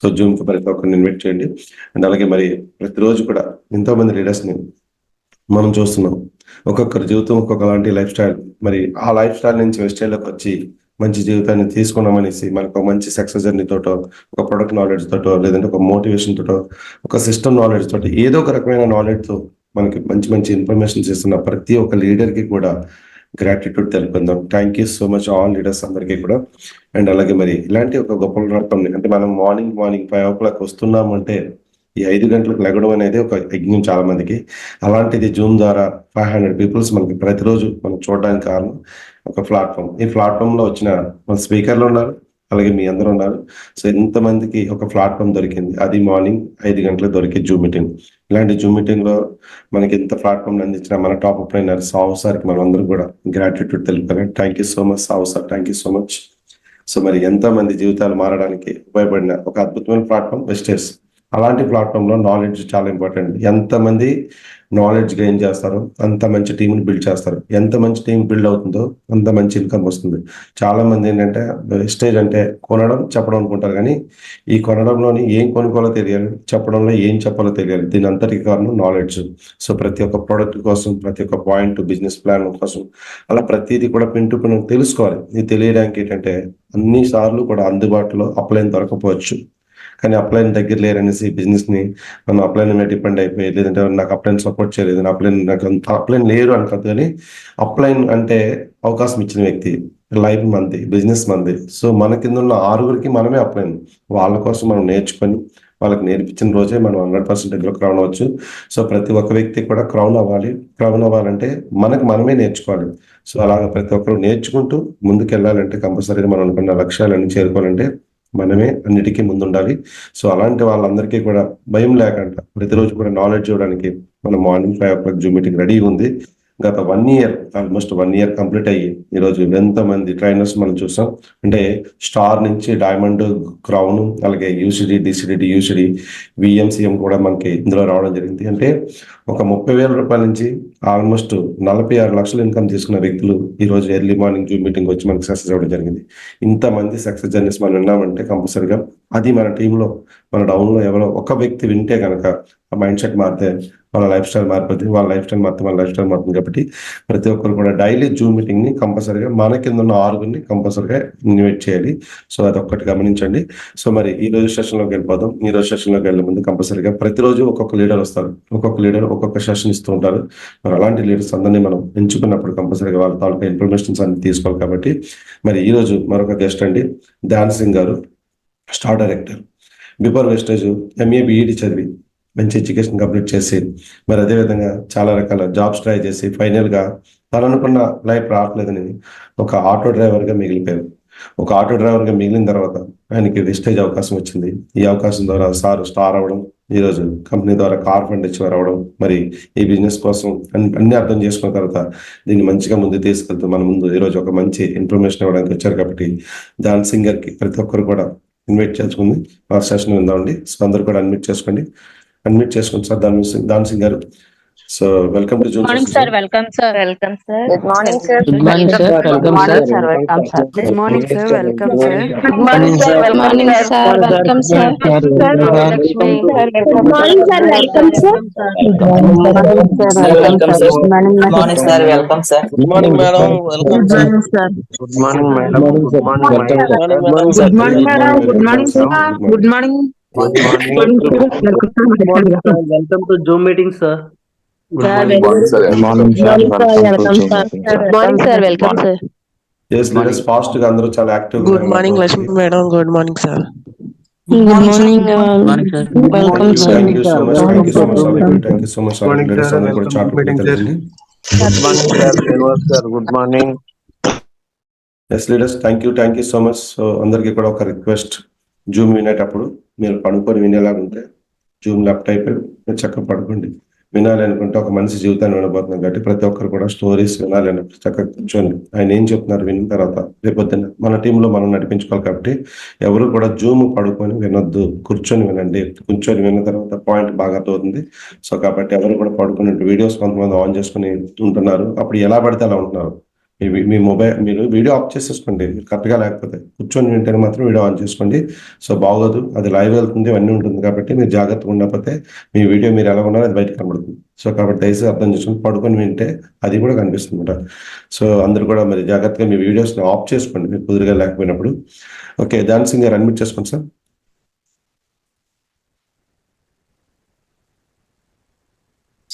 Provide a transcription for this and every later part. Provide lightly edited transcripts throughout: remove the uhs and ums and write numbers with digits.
So జూమ్కి ప్రతి ఒక్కరిని invite చేయండి. అండ్ అలాగే మరి ప్రతిరోజు కూడా ఎంతో మంది లీడర్స్ని మనం చూస్తున్నాం. ఒక్కొక్కరి జీవితం ఒక్కొక్కలాంటి లైఫ్ స్టైల్. మరి ఆ లైఫ్ స్టైల్ నుంచి వెస్ట్ స్టైల్లోకి వచ్చి మంచి జీవితాన్ని తీసుకున్నామనేసి మనకు మంచి సక్సెస్ జర్నీ తోటో, ఒక ప్రొడక్ట్ నాలెడ్జ్ తోటో, లేదంటే ఒక మోటివేషన్ తోటో, ఒక సిస్టమ్ నాలెడ్జ్ తోటి ఏదో ఒక రకమైన నాలెడ్జ్తో మనకి మంచి మంచి ఇన్ఫర్మేషన్స్ ఇస్తున్న ప్రతి ఒక్క లీడర్కి కూడా గ్రాటిట్యూడ్ తెలుపుకుందాం. Thank you so much all leaders అందరికీ కూడా. అండ్ అలాగే మరి ఇలాంటి ఒక గొప్ప రకంని అంటే మనం మార్నింగ్ 5 o'clock వస్తున్నాము అంటే ఈ 5 గంటలకు లెగడం అనేది ఒక యజ్ఞం చాలా మందికి. అలాంటిది జూమ్ ద్వారా 500 పీపుల్స్ మనకి ప్రతిరోజు మనం చూడడానికి కారణం ఒక ప్లాట్ఫామ్. ఈ ప్లాట్ఫామ్ లో వచ్చిన మన స్పీకర్లు ఉన్నారు, అలాగే మీ అందరూ ఉన్నారు. సో ఇంతమందికి ఒక ప్లాట్ఫామ్ దొరికింది, అది మార్నింగ్ 5 గంటలకు దొరికే జూమ్ మీటింగ్. ఇలాంటి జూమ్ మీటింగ్ లో మనకి ఇంత ప్లాట్ఫామ్ అందించిన మన టాప్ అప్లైనర్ సావు సార్కి మనం అందరూ కూడా గ్రాటిట్యూడ్ తెలుపుతారు. థ్యాంక్ యూ సో మచ్ సావు sir, thank you so much. So మరి ఎంతో మంది జీవితాలు మారడానికి ఉపయోగపడిన ఒక అద్భుతమైన ప్లాట్ఫామ్ వెస్టేజ్. అలాంటి ప్లాట్ఫామ్ లో నాలెడ్జ్ చాలా ఇంపార్టెంట్. ఎంతమంది నాలెడ్జ్ గెయిన్ చేస్తారో అంత మంచి టీంని బిల్డ్ చేస్తారు. ఎంత మంచి టీం బిల్డ్ అవుతుందో అంత మంచి ఇన్కమ్ వస్తుంది. చాలా మంది ఏంటంటే వెస్టేజ్ అంటే కొనడం చెప్పడం అనుకుంటారు, కానీ ఈ కొనడంలోని ఏం కొనుక్కోవాలో తెలియాలి, చెప్పడంలో ఏం చెప్పాలో తెలియాలి. దీని అంతటికి కారణం నాలెడ్జ్. సో ప్రతి ఒక్క ప్రోడక్ట్ కోసం, ప్రతి ఒక్క పాయింట్, బిజినెస్ ప్లాన్ కోసం అలా ప్రతిదీ కూడా పిన్ టు పిన్ తెలుసుకోవాలి. ఇది తెలియడానికి ఏంటంటే అన్ని సార్లు కూడా అందుబాటులో అప్లైన్ దొరకపోవచ్చు, కానీ అప్లైన్ దగ్గర లేరనేసి బిజినెస్ ని మనం అప్లైన్ మీద డిపెండ్ అయిపోయి, లేదంటే నాకు అప్లైన్ సపోర్ట్ చేయలేదు, నాకు అప్లైన్ లేరు అనుకోదు. కానీ అప్లైన్ అంటే అవకాశం ఇచ్చిన వ్యక్తి, లైఫ్ మంది, బిజినెస్ మంది. సో మన కింద ఉన్న 6గురికి మనమే అప్లైన్. వాళ్ళ కోసం మనం నేర్చుకొని వాళ్ళకి నేర్పించిన రోజే మనం 100% క్రౌన్ అవ్వచ్చు. సో ప్రతి ఒక్క వ్యక్తి కూడా క్రౌన్ అవ్వాలి. క్రౌన్ అవ్వాలంటే మనమే నేర్చుకోవాలి. సో అలాగ ప్రతి ఒక్కరు నేర్చుకుంటూ ముందుకు వెళ్ళాలంటే కంపల్సరీగా మనం అనుకున్న లక్ష్యాలన్నీ చేరుకోవాలంటే మనమే అన్నిటికీ ముందుండాలి. సో అలాంటి వాళ్ళందరికీ కూడా భయం లేకుండా ప్రతిరోజు కూడా నాలెడ్జ్ ఇవ్వడానికి మన మార్నింగ్ 5 o'clock జూమ్ మీటింగ్ రెడీగా ఉంది. గత 1 year, ఆల్మోస్ట్ 1 year కంప్లీట్ అయ్యి ఈరోజు ఎంతమంది ట్రైనర్స్ మనం చూసాం. అంటే స్టార్ నుంచి డైమండ్, క్రౌన్, అలాగే యూసిడి, డిసిడి, యూసిడి, విఎంసిఎం కూడా మనకి ఇందులో రావడం జరిగింది. అంటే ఒక 30,000 రూపాయల నుంచి ఆల్మోస్ట్ 46 లక్షలు ఇన్కమ్ తీసుకున్న వ్యక్తులు ఈ రోజు ఎర్లీ మార్నింగ్ జూమ్ మీటింగ్ వచ్చి మనకి సక్సెస్ అవ్వడం జరిగింది. ఇంతమంది సక్సెస్ జర్నీస్ మనం విన్నామంటే కంపల్సరిగా అది మన టీంలో, మన డౌన్లో ఎవరో ఒక వ్యక్తి వింటే కనుక ఆ మైండ్ సెట్ మారితే వాళ్ళ లైఫ్ స్టైల్ మారిపోతుంది. వాళ్ళ లైఫ్ స్టైల్ మారితే మన లైఫ్ స్టైల్ మారుతుంది. కాబట్టి ప్రతి ఒక్కరు కూడా డైలీ జూమ్ మీటింగ్ ని కంపల్సరిగా మన కింద ఉన్న 6గురిని కంపల్సరిగా ఇన్వైట్ చేయాలి. సో అదొక్కటి గమనించండి. సో మరి ఈ రోజు సెషన్ లోకి వెళ్ళిపోదాం. ఈ రోజు సెషన్ లోకి వెళ్ళే ముందు కంపల్సరిగా ప్రతిరోజు ఒక్కొక్క లీడర్ వస్తారు, ఒక్కొక్క లీడర్ ఒక్కొక్క సెషన్ ఇస్తూ ఉంటారు. మరి అలాంటి లీడర్స్ అందరినీ మనం ఎంచుకున్నప్పుడు కంపల్సరిగా వాళ్ళ తాలూకా ఇన్ఫర్మేషన్స్ అన్ని తీసుకోవాలి. కాబట్టి మరి ఈ రోజు మరొక గెస్ట్ అండి, ధ్యాన్ సింగ్ గారు, star director, before Vestige MA B Ed చదివి మంచి ఎడ్యుకేషన్ కంప్లీట్ చేసి మరి అదేవిధంగా చాలా రకాల జాబ్స్ ట్రై చేసి ఫైనల్ గా తను అనుకున్న లైఫ్ రావట్లేదని ఒక ఆటో డ్రైవర్ గా మిగిలిపోయారు. ఒక ఆటో డ్రైవర్ గా మిగిలిన తర్వాత ఆయనకి వెస్టేజ్ అవకాశం వచ్చింది. ఈ అవకాశం ద్వారా స్టార్ అవ్వడం, ఈ రోజు కంపెనీ ద్వారా కార్ ఫండ్ ఇచ్చి రావడం, మరి ఈ బిజినెస్ కోసం అన్ని అర్థం చేసుకున్న తర్వాత దీన్ని మంచిగా ముందు తీసుకెళ్తూ మన ముందు ఈ రోజు ఒక మంచి ఇన్ఫర్మేషన్ ఇవ్వడానికి వచ్చారు. కాబట్టి ధ్యాన్ సింగ్ గారికి ప్రతి ఒక్కరు కూడా ఇన్వైట్ చేసుకుంది ఆ సెషన్ విందామండి. సో అందరు కూడా అన్మిట్ చేసుకోండి సార్ ధ్యాన్ సింగ్ గారు. So welcome to Zoom. Sir welcome sir. Welcome sir. Good morning sir. Good morning sir. Welcome sir. Welcome sir. Good morning sir. Welcome sir. Good morning sir. Good morning sir. Welcome sir. Lakshmi sir. Good morning sir. Welcome sir. Good morning sir. Welcome sir. Good morning madam. Welcome sir. Good morning madam. Good morning madam. Good morning sir. Good morning. Welcome to Zoom meeting sir. Good morning sir. Welcome sir. yes leaders fast గా అందరూ చాలా active. Good morning Lakshmi madam. Good morning sir. Good morning. Welcome sir. Thank you so much leaders అందరూ కూడా chat పెట్టండి. Good morning sir. Srinivas sir. Good morning. yes leaders, thank you so much. So అందరికీ కూడా ఒక request, Zoom వినేటప్పుడు మీరు పడుకొని వినేలాగా ఉంటే జూమ్ లెఫ్ట్ అయిపోయి మీరు చక్కగా పడుకోండి. వినాలి అనుకుంటే ఒక మనిషి జీవితాన్ని వినబోతున్నాం కాబట్టి ప్రతి ఒక్కరు కూడా స్టోరీస్ వినాలి అన్నప్పుడు చక్కగా కూర్చొని ఆయన ఏం చెప్తున్నారు విన్న తర్వాత రేపొద్దున మన టీంలో మనం నడిపించుకోవాలి. కాబట్టి ఎవరు కూడా జూమ్ పడుకొని వినొద్దు, కూర్చొని వినండి. కూర్చొని విన్న తర్వాత పాయింట్ బాగా అవుతుంది. సో కాబట్టి ఎవరు కూడా పడుకుని వీడియోస్ కొంతమంది ఆన్ చేసుకుని ఉంటున్నారు, అప్పుడు ఎలా పడితే అలా ఉంటున్నారు. మీ మొబైల్ మీరు వీడియో ఆఫ్ చేసేసుకోండి. మీరు కరెక్ట్గా లేకపోతే కూర్చొని వింటేనే మాత్రం వీడియో ఆన్ చేసుకోండి. సో బాగోదు, అది లైవ్ వెళ్తుంది, అన్నీ ఉంటుంది కాబట్టి మీరు జాగ్రత్తగా ఉండకపోతే మీ వీడియో మీరు ఎలా ఉన్నారో అది బయట కనబడుతుంది. సో కాబట్టి దయచేసి అర్థం చేసుకుని పడుకొని వింటే అది కూడా కనిపిస్తుంది అనమాట. సో అందరూ కూడా మరి జాగ్రత్తగా మీ వీడియోస్ని ఆఫ్ చేసుకోండి మీరు కుదురుగా లేకపోయినప్పుడు. ఓకే, ధ్యాన్ సింగ్ గారు అడ్మిట్ చేసుకోండి sir.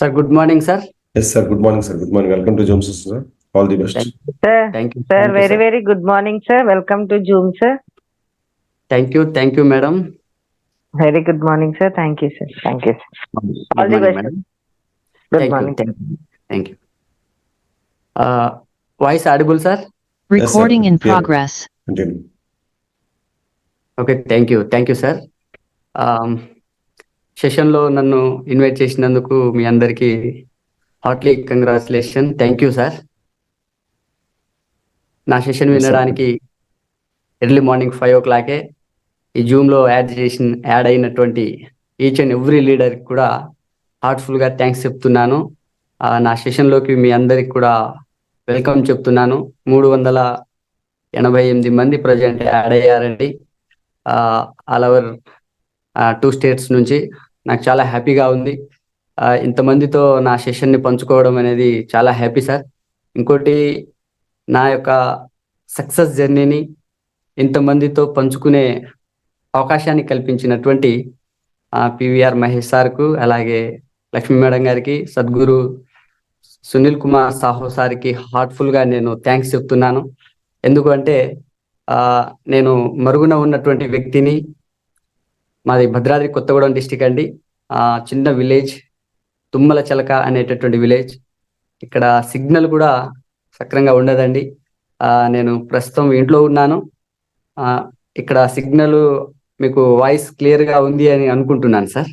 Sir good morning sir. Yes sir, good morning sir. Good morning, welcome to Zoom system sir. All the best. Thank you Sir, very good morning, sir. Welcome to Zoom, sir. Thank you madam. Very good morning, sir. Thank you, sir. Thank you, sir. All the best, sir. Good morning. Thank you. Voice audible sir? Recording in Yeah. progress. Continue. Okay, thank you sir. సెషన్లో నన్ను invite చేసినందుకు మీ అందరికీ heartly congratulation. Thank you sir. నా session వినడానికి early morning 5 o'clock ఈ జూమ్లో add అయినటువంటి ఈచ్ అండ్ ఎవ్రీ లీడర్కి కూడా హార్ట్ఫుల్గా థ్యాంక్స్ చెప్తున్నాను. నా సెషన్లోకి మీ అందరికి కూడా వెల్కమ్ చెప్తున్నాను. 388 మంది ప్రజెంట్ యాడ్ అయ్యారండి, ఆల్ ఓవర్ 2 states నుంచి. నాకు చాలా హ్యాపీగా ఉంది. ఇంతమందితో నా సెషన్ని పంచుకోవడం అనేది చాలా హ్యాపీ సార్. ఇంకోటి, నా యొక్క సక్సెస్ జర్నీని ఇంతమందితో పంచుకునే అవకాశాన్ని కల్పించినటువంటి పివిఆర్ మహేష్ సార్కు, అలాగే లక్ష్మీ మేడం గారికి, సద్గురు సునీల్ కుమార్ సాహు సార్కి హార్ట్ఫుల్గా నేను థ్యాంక్స్ చెప్తున్నాను. ఎందుకంటే నేను మరుగున ఉన్నటువంటి వ్యక్తిని. మాది భద్రాద్రి కొత్తగూడెం డిస్టిక్ అండి. చిన్న విలేజ్, తుమ్మల చలక అనేటటువంటి విలేజ్. ఇక్కడ సిగ్నల్ కూడా సక్రంగా ఉండదండి. నేను ప్రస్తుతం ఇంట్లో ఉన్నాను. ఇక్కడ సిగ్నల్ మీకు వాయిస్ క్లియర్గా ఉంది అని అనుకుంటున్నాను sir.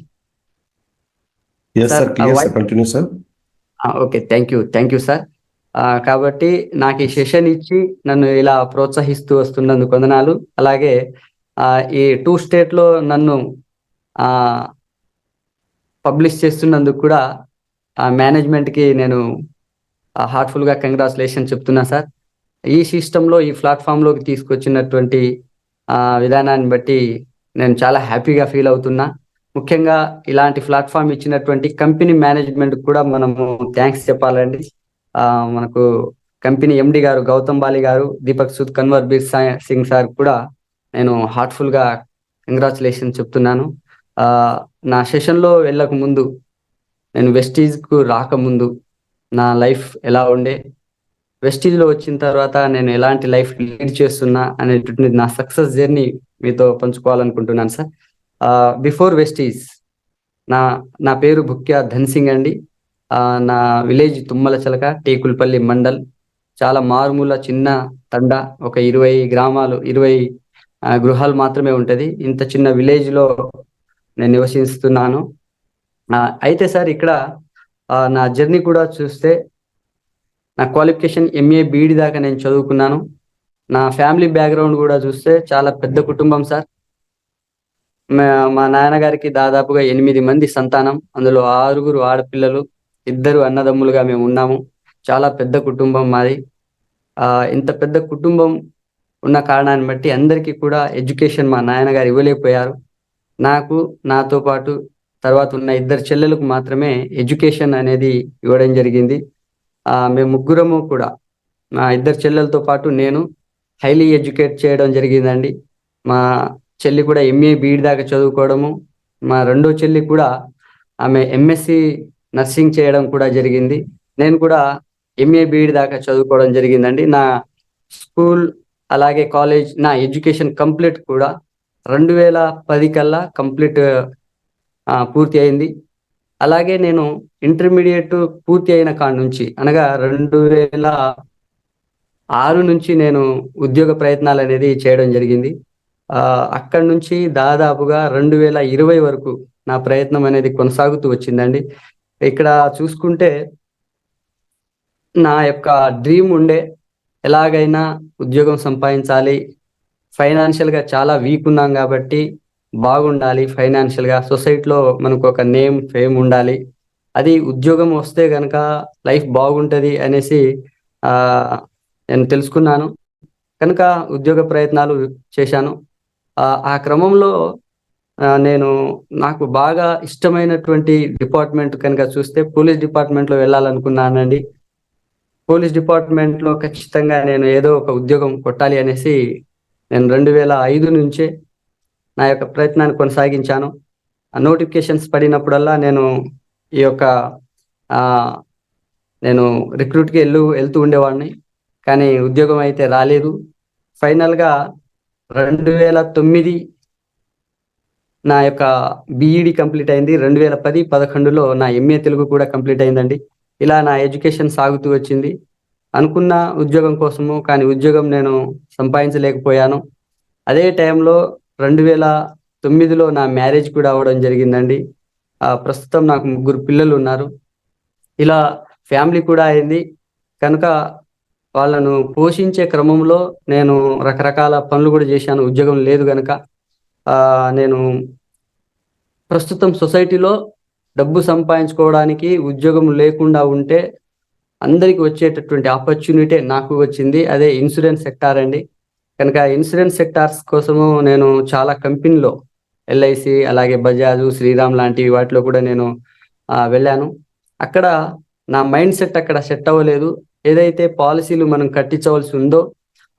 Okay, thank you sir. కాబట్టి నాకు ఈ సెషన్ ఇచ్చి నన్ను ఇలా ప్రోత్సహిస్తూ వస్తున్నందుకు వందనాలు. అలాగే ఈ 2 states నన్ను పబ్లిష్ చేస్తున్నందుకు కూడా మేనేజ్మెంట్కి నేను హార్ట్ఫుల్గా కంగ్రాచులేషన్ చెప్తున్నా సార్. ఈ సిస్టంలో, ఈ ప్లాట్ఫామ్లోకి తీసుకొచ్చినటువంటి విధానాన్ని బట్టి నేను చాలా హ్యాపీగా ఫీల్ అవుతున్నా. ముఖ్యంగా ఇలాంటి ప్లాట్ఫామ్ ఇచ్చినటువంటి కంపెనీ మేనేజ్మెంట్ కూడా మనము థ్యాంక్స్ చెప్పాలండి. మనకు కంపెనీ ఎండి గారు గౌతమ్ బాలి గారు, దీపక్ సూద్, కన్వర్ బీర్ సింగ్ సార్ కూడా నేను హార్ట్ఫుల్గా కంగ్రాచులేషన్ చెప్తున్నాను. నా సెషన్లో వెళ్ళక ముందు, నేను వెస్టీజ్కు రాకముందు నా లైఫ్ ఎలా ఉండే, వెస్టీజ్లో వచ్చిన తర్వాత నేను ఎలాంటి లైఫ్ లీడ్ చేస్తున్నా అనేటువంటి నా సక్సెస్ జర్నీ మీతో పంచుకోవాలనుకుంటున్నాను సార్. బిఫోర్ వెస్టీజ్ నా పేరు భుక్యా ధన్సింగ్ అండి. నా విలేజ్ తుమ్మల చలక, టేకుల్పల్లి మండల్. చాలా మారుమూల చిన్న తండ, ఒక 20 గ్రామాలు, 20 గృహాలు మాత్రమే ఉంటుంది. ఇంత చిన్న విలేజ్లో నేను నివసిస్తున్నాను. అయితే సార్, ఇక్కడ నా జర్నీ కూడా చూస్తే, నా క్వాలిఫికేషన్ MA BD దాకా నేను చదువుకున్నాను. నా ఫ్యామిలీ బ్యాక్గ్రౌండ్ కూడా చూస్తే చాలా పెద్ద కుటుంబం సార్. మా నాన్నగారికి దాదాపుగా 8 మంది సంతానం, అందులో 6 ఆడపిల్లలు, 2 అన్నదమ్ములుగా మేము ఉన్నాము. చాలా పెద్ద కుటుంబం మాది. ఇంత పెద్ద కుటుంబం ఉన్న కారణాన్ని బట్టి అందరికీ కూడా ఎడ్యుకేషన్ మా నాన్నగారు ఇవ్వలేకపోయారు. నాతో పాటు తర్వాత ఉన్న 2 చెల్లెలకు మాత్రమే ఎడ్యుకేషన్ అనేది ఇవ్వడం జరిగింది. మేము ముగ్గురము కూడా, మా 2 చెల్లెలతో పాటు నేను హైలీ ఎడ్యుకేట్ చేయడం జరిగిందండి. మా చెల్లి కూడా MA BD దాకా చదువుకోవడము, మా రెండో చెల్లి కూడా ఆమె MSc నర్సింగ్ చేయడం కూడా జరిగింది. నేను కూడా MA BD దాకా చదువుకోవడం జరిగిందండి. నా స్కూల్ అలాగే కాలేజ్, నా ఎడ్యుకేషన్ కంప్లీట్ కూడా 2010 కల్లా కంప్లీట్ పూర్తి అయింది. అలాగే నేను ఇంటర్మీడియట్ పూర్తి అయిన కాడ నుంచి, అనగా 2006 నుంచి నేను ఉద్యోగ ప్రయత్నాలు అనేది చేయడం జరిగింది. అక్కడి నుంచి దాదాపుగా 2020 వరకు నా ప్రయత్నం అనేది కొనసాగుతూ వచ్చిందండి. ఇక్కడ చూసుకుంటే నా యొక్క డ్రీమ్ ఉండే, ఎలాగైనా ఉద్యోగం సంపాదించాలి, ఫైనాన్షియల్గా చాలా వీక్ ఉన్నాం కాబట్టి బాగుండాలి, ఫైనాన్షియల్గా సొసైటీలో మనకు ఒక నేమ్ ఫేమ్ ఉండాలి, అది ఉద్యోగం వస్తే కనుక లైఫ్ బాగుంటుంది అనేసి నేను తెలుసుకున్నాను కనుక ఉద్యోగ ప్రయత్నాలు చేశాను. ఆ క్రమంలో నేను నాకు బాగా ఇష్టమైనటువంటి డిపార్ట్మెంట్ కనుక చూస్తే పోలీస్ డిపార్ట్మెంట్లో వెళ్ళాలనుకున్నానండి. పోలీస్ డిపార్ట్మెంట్లో ఖచ్చితంగా నేను ఏదో ఒక ఉద్యోగం కొట్టాలి అనేసి నేను 2005 నుంచే నా యొక్క ప్రయత్నాన్ని కొనసాగించాను. నోటిఫికేషన్స్ పడినప్పుడల్లా నేను ఈ యొక్క నేను రిక్రూట్కి వెళ్తూ ఉండేవాడిని, కానీ ఉద్యోగం అయితే రాలేదు. ఫైనల్గా 2009 నా యొక్క బీఈడి కంప్లీట్ అయింది. 2010-11లో నా ఎంఏ తెలుగు కూడా కంప్లీట్ అయిందండి. ఇలా నా ఎడ్యుకేషన్ సాగుతూ వచ్చింది. అనుకున్న ఉద్యోగం కోసము, కానీ ఉద్యోగం నేను సంపాదించలేకపోయాను. అదే టైంలో 2009లో నా మ్యారేజ్ కూడా అవ్వడం జరిగిందండి. ప్రస్తుతం నాకు 3 పిల్లలు ఉన్నారు. ఇలా ఫ్యామిలీ కూడా అయింది కనుక వాళ్ళను పోషించే క్రమంలో నేను రకరకాల పనులు కూడా చేశాను. ఉద్యోగం లేదు కనుక నేను ప్రస్తుతం సొసైటీలో డబ్బు సంపాదించుకోవడానికి ఉద్యోగం లేకుండా ఉంటే అందరికి వచ్చేటటువంటి ఆపర్చునిటీ నాకు వచ్చింది. అదే ఇన్సూరెన్స్ సెక్టార్ అండి. కనుక ఇన్సూరెన్స్ సెక్టార్స్ కోసము నేను చాలా కంపెనీలో ఎల్ఐసి, అలాగే బజాజ్, శ్రీరామ్ లాంటి వాటిలో కూడా నేను వెళ్ళాను. అక్కడ నా మైండ్ సెట్ అక్కడ సెట్ అవ్వలేదు. ఏదైతే పాలసీలు మనం కట్టించవలసి ఉందో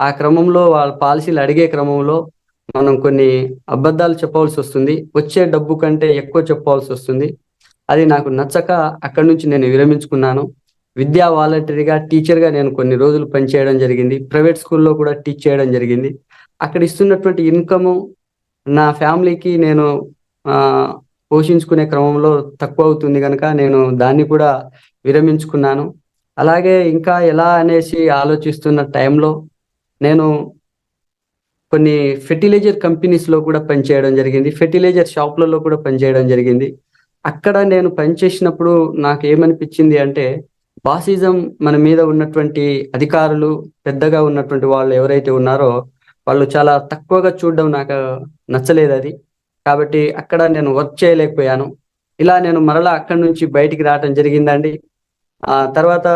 ఆ క్రమంలో వాళ్ళ పాలసీలు అడిగే క్రమంలో మనం కొన్ని అబద్ధాలు చెప్పవలసి వస్తుంది. వచ్చే డబ్బు కంటే ఎక్కువ చెప్పవలసి వస్తుంది. అది నాకు నచ్చక అక్కడి నుంచి నేను విరమించుకున్నాను. విద్యా వాలంటరీగా టీచర్గా నేను కొన్ని రోజులు పనిచేయడం జరిగింది. ప్రైవేట్ స్కూల్లో కూడా టీచ్ చేయడం జరిగింది. అక్కడ ఇస్తున్నటువంటి ఇన్కము నా ఫ్యామిలీకి నేను పోషించుకునే క్రమంలో తక్కువ అవుతుంది కనుక నేను దాన్ని కూడా విరమించుకున్నాను. అలాగే ఇంకా ఎలా అనేసి ఆలోచిస్తున్న టైంలో నేను కొన్ని ఫెర్టిలైజర్ కంపెనీస్లో కూడా పనిచేయడం జరిగింది. ఫెర్టిలైజర్ షాప్లలో కూడా పనిచేయడం జరిగింది. అక్కడ నేను పనిచేసినప్పుడు నాకు ఏమనిపించింది అంటే, బాసిజం మన మీద ఉన్నటువంటి అధికారులు, పెద్దగా ఉన్నటువంటి వాళ్ళు ఎవరైతే ఉన్నారో వాళ్ళు చాలా తక్కువగా చూడడం నాకు నచ్చలేదు అది. కాబట్టి అక్కడ నేను వర్క్ చేయలేకపోయాను. ఇలా నేను మరలా అక్కడి నుంచి బయటికి రావడం జరిగిందండి. తర్వాత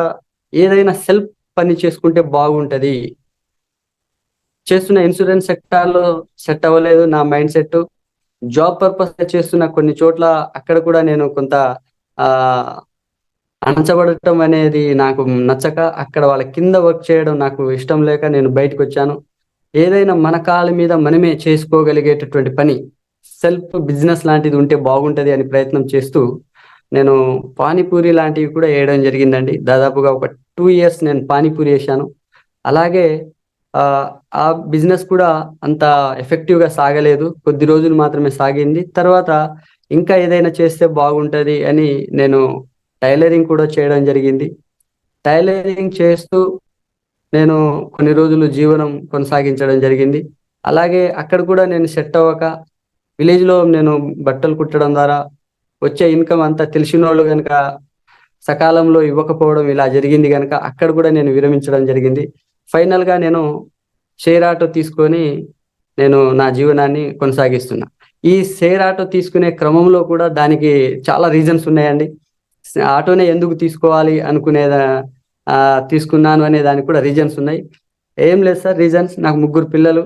ఏదైనా సెల్ఫ్ పని చేసుకుంటే బాగుంటుంది. చేస్తున్న ఇన్సూరెన్స్ సెక్టార్లో సెట్ అవ్వలేదు నా మైండ్ సెట్. జాబ్ పర్పస్ చేస్తున్న కొన్ని చోట్ల అక్కడ కూడా నేను కొంత అణచబడటం అనేది నాకు నచ్చక అక్కడ వాళ్ళ కింద వర్క్ చేయడం నాకు ఇష్టం లేక నేను బయటకు వచ్చాను. ఏదైనా మన కాళ్ళ మీద మనమే చేసుకోగలిగేటటువంటి పని, సెల్ఫ్ బిజినెస్ లాంటిది ఉంటే బాగుంటుంది అని ప్రయత్నం చేస్తూ నేను పానీపూరి లాంటివి కూడా వేయడం జరిగిందండి. దాదాపుగా ఒక 2 years నేను పానీపూరి వేసాను. అలాగే ఆ బిజినెస్ కూడా అంత ఎఫెక్టివ్గా సాగలేదు. కొద్ది రోజులు మాత్రమే సాగింది. తర్వాత ఇంకా ఏదైనా చేస్తే బాగుంటుంది అని నేను టైలరింగ్ కూడా చేయడం జరిగింది. టైలరింగ్ చేస్తూ నేను కొన్ని రోజులు జీవనం కొనసాగించడం జరిగింది. అలాగే అక్కడ కూడా నేను సెట్ అవ్వక విలేజ్లో నేను బట్టలు కుట్టడం ద్వారా వచ్చే ఇన్కమ్ అంతా తెలిసిన వాళ్ళు కనుక సకాలంలో ఇవ్వకపోవడం ఇలా జరిగింది కనుక అక్కడ కూడా నేను విరమించడం జరిగింది. ఫైనల్గా నేను షేర్ ఆటో తీసుకొని నేను నా జీవనాన్ని కొనసాగిస్తున్నా. ఈ షేర్ ఆటో తీసుకునే క్రమంలో కూడా దానికి చాలా రీజన్స్ ఉన్నాయండి. ఆటోనే ఎందుకు తీసుకోవాలి తీసుకున్నాను అనే దానికి కూడా రీజన్స్ ఉన్నాయి. ఏం లేదు సార్ రీజన్స్. నాకు 3 పిల్లలు,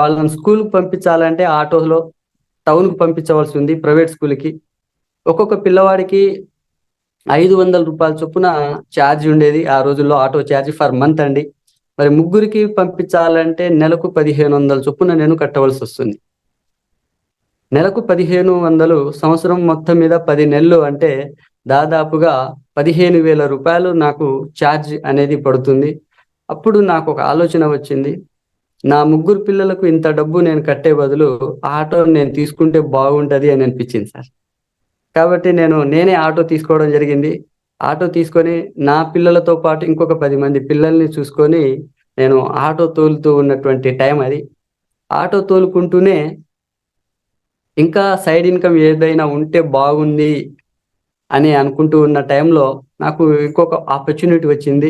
వాళ్ళని స్కూల్కి పంపించాలంటే ఆటోలో టౌన్కి పంపించవలసి ఉంది, ప్రైవేట్ స్కూల్కి. ఒక్కొక్క పిల్లవాడికి 500 రూపాయల చొప్పున ఛార్జ్ ఉండేది ఆ రోజుల్లో, ఆటో ఛార్జ్ ఫర్ మంత్ అండి. మరి 3కి పంపించాలంటే నెలకు 1500 చొప్పున నేను కట్టవలసి వస్తుంది. నెలకు 1500, సంవత్సరం మొత్తం మీద 10 నెలలు అంటే దాదాపుగా 15,000 రూపాయలు నాకు ఛార్జ్ అనేది పడుతుంది. అప్పుడు నాకు ఒక ఆలోచన వచ్చింది, నా 3 పిల్లలకు ఇంత డబ్బు నేను కట్టే బదులు ఆటో నేను తీసుకుంటే బాగుంటుంది అని అనిపించింది సార్. కాబట్టి నేనే ఆటో తీసుకోవడం జరిగింది. ఆటో తీసుకొని నా పిల్లలతో పాటు ఇంకొక 10 మంది పిల్లల్ని చూసుకొని నేను ఆటో తోలుతూ ఉన్నటువంటి టైం అది. ఆటో తోలుకుంటూనే ఇంకా సైడ్ ఇన్కమ్ ఏదైనా ఉంటే బాగుంది అని అనుకుంటూ ఉన్న టైంలో నాకు ఇంకొక ఆపర్చునిటీ వచ్చింది.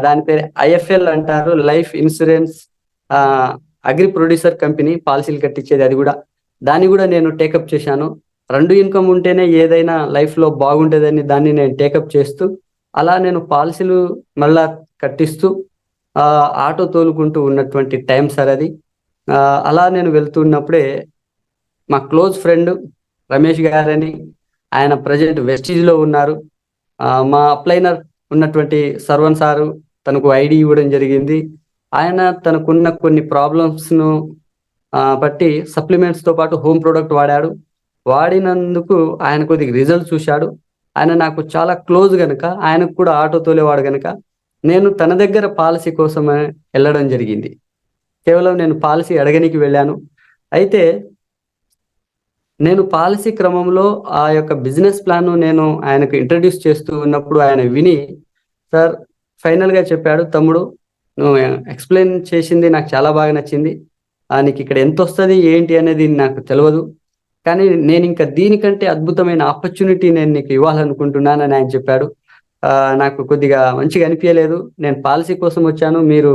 దాని పేరు IFL అంటారు, life insurance agri producer company, పాలసీలు కట్టించేది. అది కూడా దాన్ని కూడా నేను టేకప్ చేశాను. 2 ఇన్కమ్ ఉంటేనే ఏదైనా లైఫ్లో బాగుంటుందని దాన్ని నేను టేకప్ చేస్తూ అలా నేను పాలసీలు మళ్ళా కట్టిస్తూ ఆటో తోలుకుంటూ ఉన్నటువంటి టైం సార్ అది. అలా నేను వెళ్తున్నప్పుడే మా క్లోజ్ ఫ్రెండ్ రమేష్ గారని, ఆయన ప్రజెంట్ వెస్టీజ్లో ఉన్నారు. మా అప్లైనర్ ఉన్నటువంటి సర్వన్ సారు తనకు ఐడి ఇవ్వడం జరిగింది. ఆయన తనకున్న కొన్ని ప్రాబ్లమ్స్ను బట్టి సప్లిమెంట్స్తో పాటు హోమ్ ప్రోడక్ట్ వాడాడు. వాడినందుకు ఆయన కొద్దిగా రిజల్ట్ చూశాడు. ఆయన నాకు చాలా క్లోజ్ గనుక, ఆయనకు కూడా ఆటో తోలేవాడు గనుక నేను తన దగ్గర పాలసీ కోసం వెళ్ళడం జరిగింది. కేవలం నేను పాలసీ అడగనికి వెళ్ళాను. అయితే నేను పాలసీ క్రమంలో ఆ యొక్క బిజినెస్ ప్లాన్ నేను ఆయనకు ఇంట్రడ్యూస్ చేస్తూ ఉన్నప్పుడు ఆయన విని, సార్ ఫైనల్గా చెప్పాడు, తమ్ముడు నువ్వు ఎక్స్ప్లెయిన్ చేసింది నాకు చాలా బాగా నచ్చింది. నీకు ఇక్కడ ఎంత వస్తుంది ఏంటి అనేది నాకు తెలియదు, కానీ నేను ఇంకా దీనికంటే అద్భుతమైన ఆపర్చునిటీ నేను నీకు ఇవ్వాలనుకుంటున్నానని ఆయన చెప్పాడు. నాకు కొద్దిగా మంచిగా అనిపించలేదు. నేను పాలసీ కోసం వచ్చాను, మీరు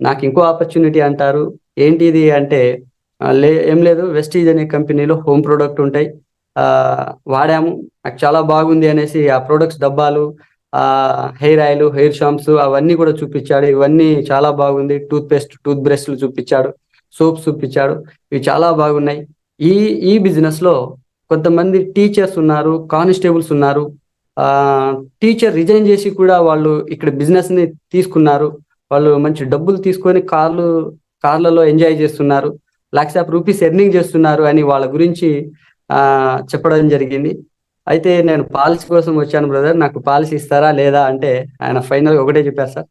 నాకు ఇంకో ఆపర్చునిటీ అంటారు, ఏంటి ఇది అంటే, ఏం లేదు, వెస్టీజ్ అనే కంపెనీలో హోమ్ ప్రోడక్ట్ ఉంటాయి, వాడాము, నాకు చాలా బాగుంది అనేసి ఆ ప్రోడక్ట్స్ డబ్బాలు, హెయిర్ ఆయిల్, హెయిర్ షాంప్స్ అవన్నీ కూడా చూపించాడు. ఇవన్నీ చాలా బాగుంది. టూత్ పేస్ట్, టూత్ బ్రష్లు చూపించాడు, సోప్స్ చూపించాడు, ఇవి చాలా బాగున్నాయి. ఈ బిజినెస్ లో కొంతమంది టీచర్స్ ఉన్నారు, కానిస్టేబుల్స్ ఉన్నారు. టీచర్ రిజైన్ చేసి కూడా వాళ్ళు ఇక్కడ బిజినెస్ ని తీసుకున్నారు. వాళ్ళు మంచి డబ్బులు తీసుకొని కార్లలో ఎంజాయ్ చేస్తున్నారు, lakhs of rupees ఎర్నింగ్ చేస్తున్నారు అని వాళ్ళ గురించి చెప్పడం జరిగింది. అయితే నేను పాలసీ కోసం వచ్చాను బ్రదర్, నాకు పాలసీ ఇస్తారా లేదా అంటే ఆయన ఫైనల్గా ఒకటే చెప్పారు, సార్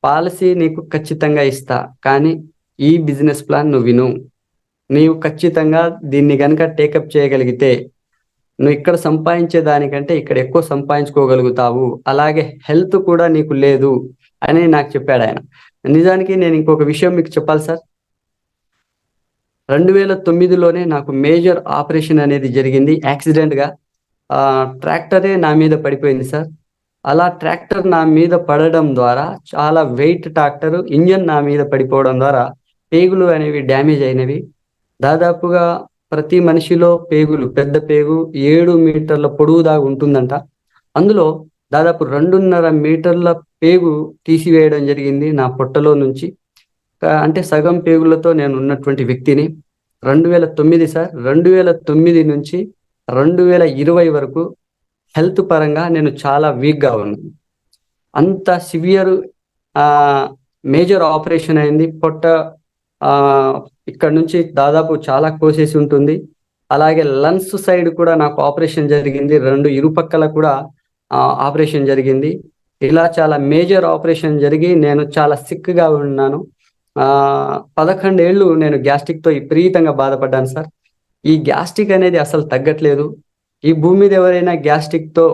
పాలసీ నీకు ఖచ్చితంగా ఇస్తా, కానీ ఈ బిజినెస్ ప్లాన్ నువ్వు విను, నీవు ఖచ్చితంగా దీన్ని కనుక టేకప్ చేయగలిగితే నువ్వు ఇక్కడ సంపాదించే దానికంటే ఇక్కడ ఎక్కువ సంపాదించుకోగలుగుతావు, అలాగే హెల్త్ కూడా నీకు లేదు అని నాకు చెప్పాడు ఆయన. నిజానికి నేను ఇంకొక విషయం మీకు చెప్పాలి సార్. 2009లోనే నాకు మేజర్ ఆపరేషన్ అనేది జరిగింది యాక్సిడెంట్గా. ట్రాక్టరే నా మీద పడిపోయింది సార్. అలా ట్రాక్టర్ నా మీద పడడం ద్వారా, చాలా వెయిట్ ట్రాక్టర్ ఇంజన్ నా మీద పడిపోవడం ద్వారా పేగులు అనేవి డ్యామేజ్ అయినవి. దాదాపుగా ప్రతి మనిషిలో పేగులు, పెద్ద పేగు 7 మీటర్ల పొడవు దాకా ఉంటుందంట. అందులో దాదాపు 2.5 మీటర్ల పేగు తీసివేయడం జరిగింది నా పొట్టలో నుంచి. అంటే సగం పేగులతో నేను ఉన్నటువంటి వ్యక్తిని. 2009 సార్, 2009 నుంచి 2020 వరకు హెల్త్ పరంగా నేను చాలా వీక్గా ఉన్నాను. అంత సివియర్ మేజర్ ఆపరేషన్ అయింది. పొట్ట ఇక్కడ నుంచి దాదాపు చాలా కోసేసి ఉంటుంది. అలాగే లంగ్స్ సైడ్ కూడా నాకు ఆపరేషన్ జరిగింది, 2 ఇరుపక్కల కూడా ఆపరేషన్ జరిగింది. ఇలా చాలా మేజర్ ఆపరేషన్ జరిగి నేను చాలా సిక్గా ఉన్నాను. 11 ఏళ్ళు నేను గ్యాస్ట్రిక్తో విపరీతంగా బాధపడ్డాను సార్. ఈ గ్యాస్ట్రిక్ అనేది అసలు తగ్గట్లేదు. ఈ భూమి మీద ఎవరైనా గ్యాస్ట్రిక్తో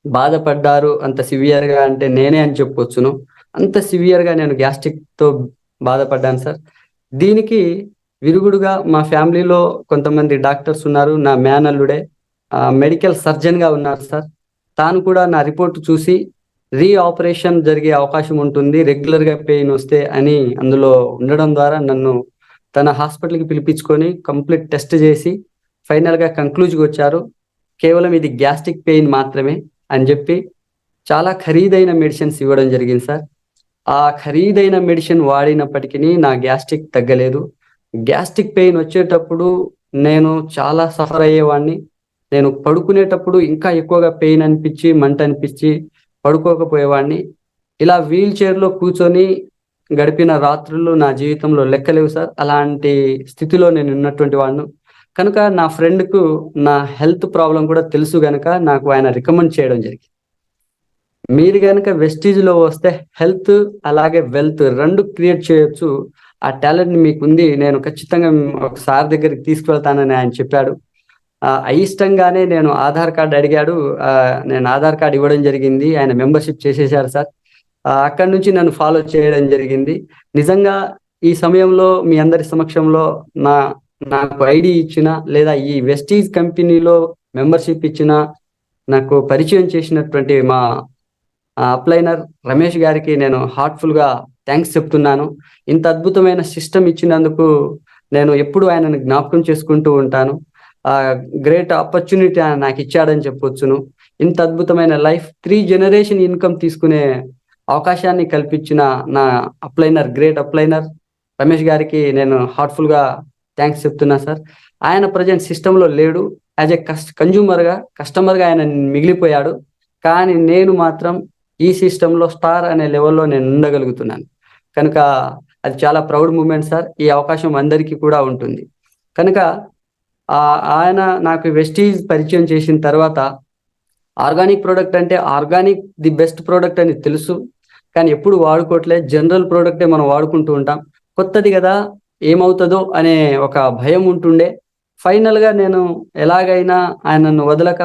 బాధపడ్డారు అంత సివియర్గా అంటే నేనే అని చెప్పొచ్చును. అంత సివియర్గా నేను గ్యాస్ట్రిక్తో బాధపడ్డాను సార్. దీనికి విరుగుడుగా మా ఫ్యామిలీలో కొంతమంది డాక్టర్స్ ఉన్నారు. నా మేనల్లుడే మెడికల్ సర్జన్గా ఉన్నారు సార్. తాను కూడా నా రిపోర్ట్ చూసి రీఆపరేషన్ జరిగే అవకాశం ఉంటుంది, రెగ్యులర్గా పెయిన్ వస్తే అని అందులో ఉండడం ద్వారా నన్ను తన హాస్పిటల్కి పిలిపించుకొని కంప్లీట్ టెస్ట్ చేసి ఫైనల్గా కంక్లూజ్కి వచ్చారు, కేవలం ఇది గ్యాస్ట్రిక్ పెయిన్ మాత్రమే అని చెప్పి చాలా ఖరీదైన మెడిసిన్స్ ఇవ్వడం జరిగింది సార్. ఆ ఖరీదైన మెడిసిన్ వాడినప్పటికీ నా గ్యాస్ట్రిక్ తగ్గలేదు. గ్యాస్ట్రిక్ పెయిన్ వచ్చేటప్పుడు నేను చాలా సఫర్ అయ్యేవాడిని. నేను పడుకునేటప్పుడు ఇంకా ఎక్కువగా పెయిన్ అనిపించి, మంట అనిపించి పడుకోకపోయేవాడిని. ఇలా వీల్ చైర్లో కూర్చొని గడిపిన రాత్రులు నా జీవితంలో లెక్కలేవు సార్. అలాంటి స్థితిలో నేను ఉన్నటువంటి వాడిని కనుక నా ఫ్రెండ్కు నా హెల్త్ ప్రాబ్లం కూడా తెలుసు కనుక నాకు ఆయన రికమెండ్ చేయడం జరిగింది. మీరు కనుక వెస్టీజ్లో వస్తే హెల్త్ అలాగే వెల్త్ 2 క్రియేట్ చేయొచ్చు, ఆ టాలెంట్ మీకు ఉంది, నేను ఖచ్చితంగా ఒక సార్ దగ్గరికి తీసుకువెళ్తానని ఆయన చెప్పాడు. అయిష్టంగానే నేను ఆధార్ కార్డు అడిగాడు, నేను ఆధార్ కార్డు ఇవ్వడం జరిగింది. ఆయన మెంబర్షిప్ చేసేసారు సార్. అక్కడి నుంచి నన్ను ఫాలో చేయడం జరిగింది. నిజంగా ఈ సమయంలో మీ అందరి సమక్షంలో నాకు ఐడి ఇచ్చిన, లేదా ఈ వెస్టీజ్ కంపెనీలో మెంబర్షిప్ ఇచ్చిన, నాకు పరిచయం చేసినటువంటి మా అప్లైనర్ రమేష్ గారికి నేను హార్ట్ఫుల్గా థ్యాంక్స్ చెప్తున్నాను. ఇంత అద్భుతమైన సిస్టమ్ ఇచ్చినందుకు నేను ఎప్పుడు ఆయనను జ్ఞాపకం చేసుకుంటూ ఉంటాను. గ్రేట్ ఆపర్చునిటీ నాకు ఇచ్చాడని చెప్పొచ్చును. ఇంత అద్భుతమైన లైఫ్, 3 జనరేషన్ ఇన్కమ్ తీసుకునే అవకాశాన్ని కల్పించిన నా అప్లైనర్, గ్రేట్ అప్లైనర్ రమేష్ గారికి నేను హార్ట్ఫుల్ గా థ్యాంక్స్ చెప్తున్నా సార్. ఆయన ప్రజెంట్ సిస్టంలో లేడు, యాజ్ ఎ కస్టమర్గా ఆయన మిగిలిపోయాడు. కానీ నేను మాత్రం ఈ సిస్టంలో స్టార్ అనే లెవెల్లో నేను ఉండగలుగుతున్నాను కనుక అది చాలా ప్రౌడ్ మూమెంట్ సార్. ఈ అవకాశం అందరికీ కూడా ఉంటుంది కనుక ఆయన నాకు వెస్టీజ్ పరిచయం చేసిన తర్వాత ఆర్గానిక్ ప్రోడక్ట్ అంటే ఆర్గానిక్ ది బెస్ట్ ప్రోడక్ట్ అని తెలుసు, కానీ ఎప్పుడు వాడుకోవట్లేదు. జనరల్ ప్రోడక్టే మనం వాడుకుంటూ ఉంటాం. కొత్తది కదా ఏమవుతుందో అనే ఒక భయం ఉంటుండే. ఫైనల్గా నేను ఎలాగైనా ఆయనను వదలక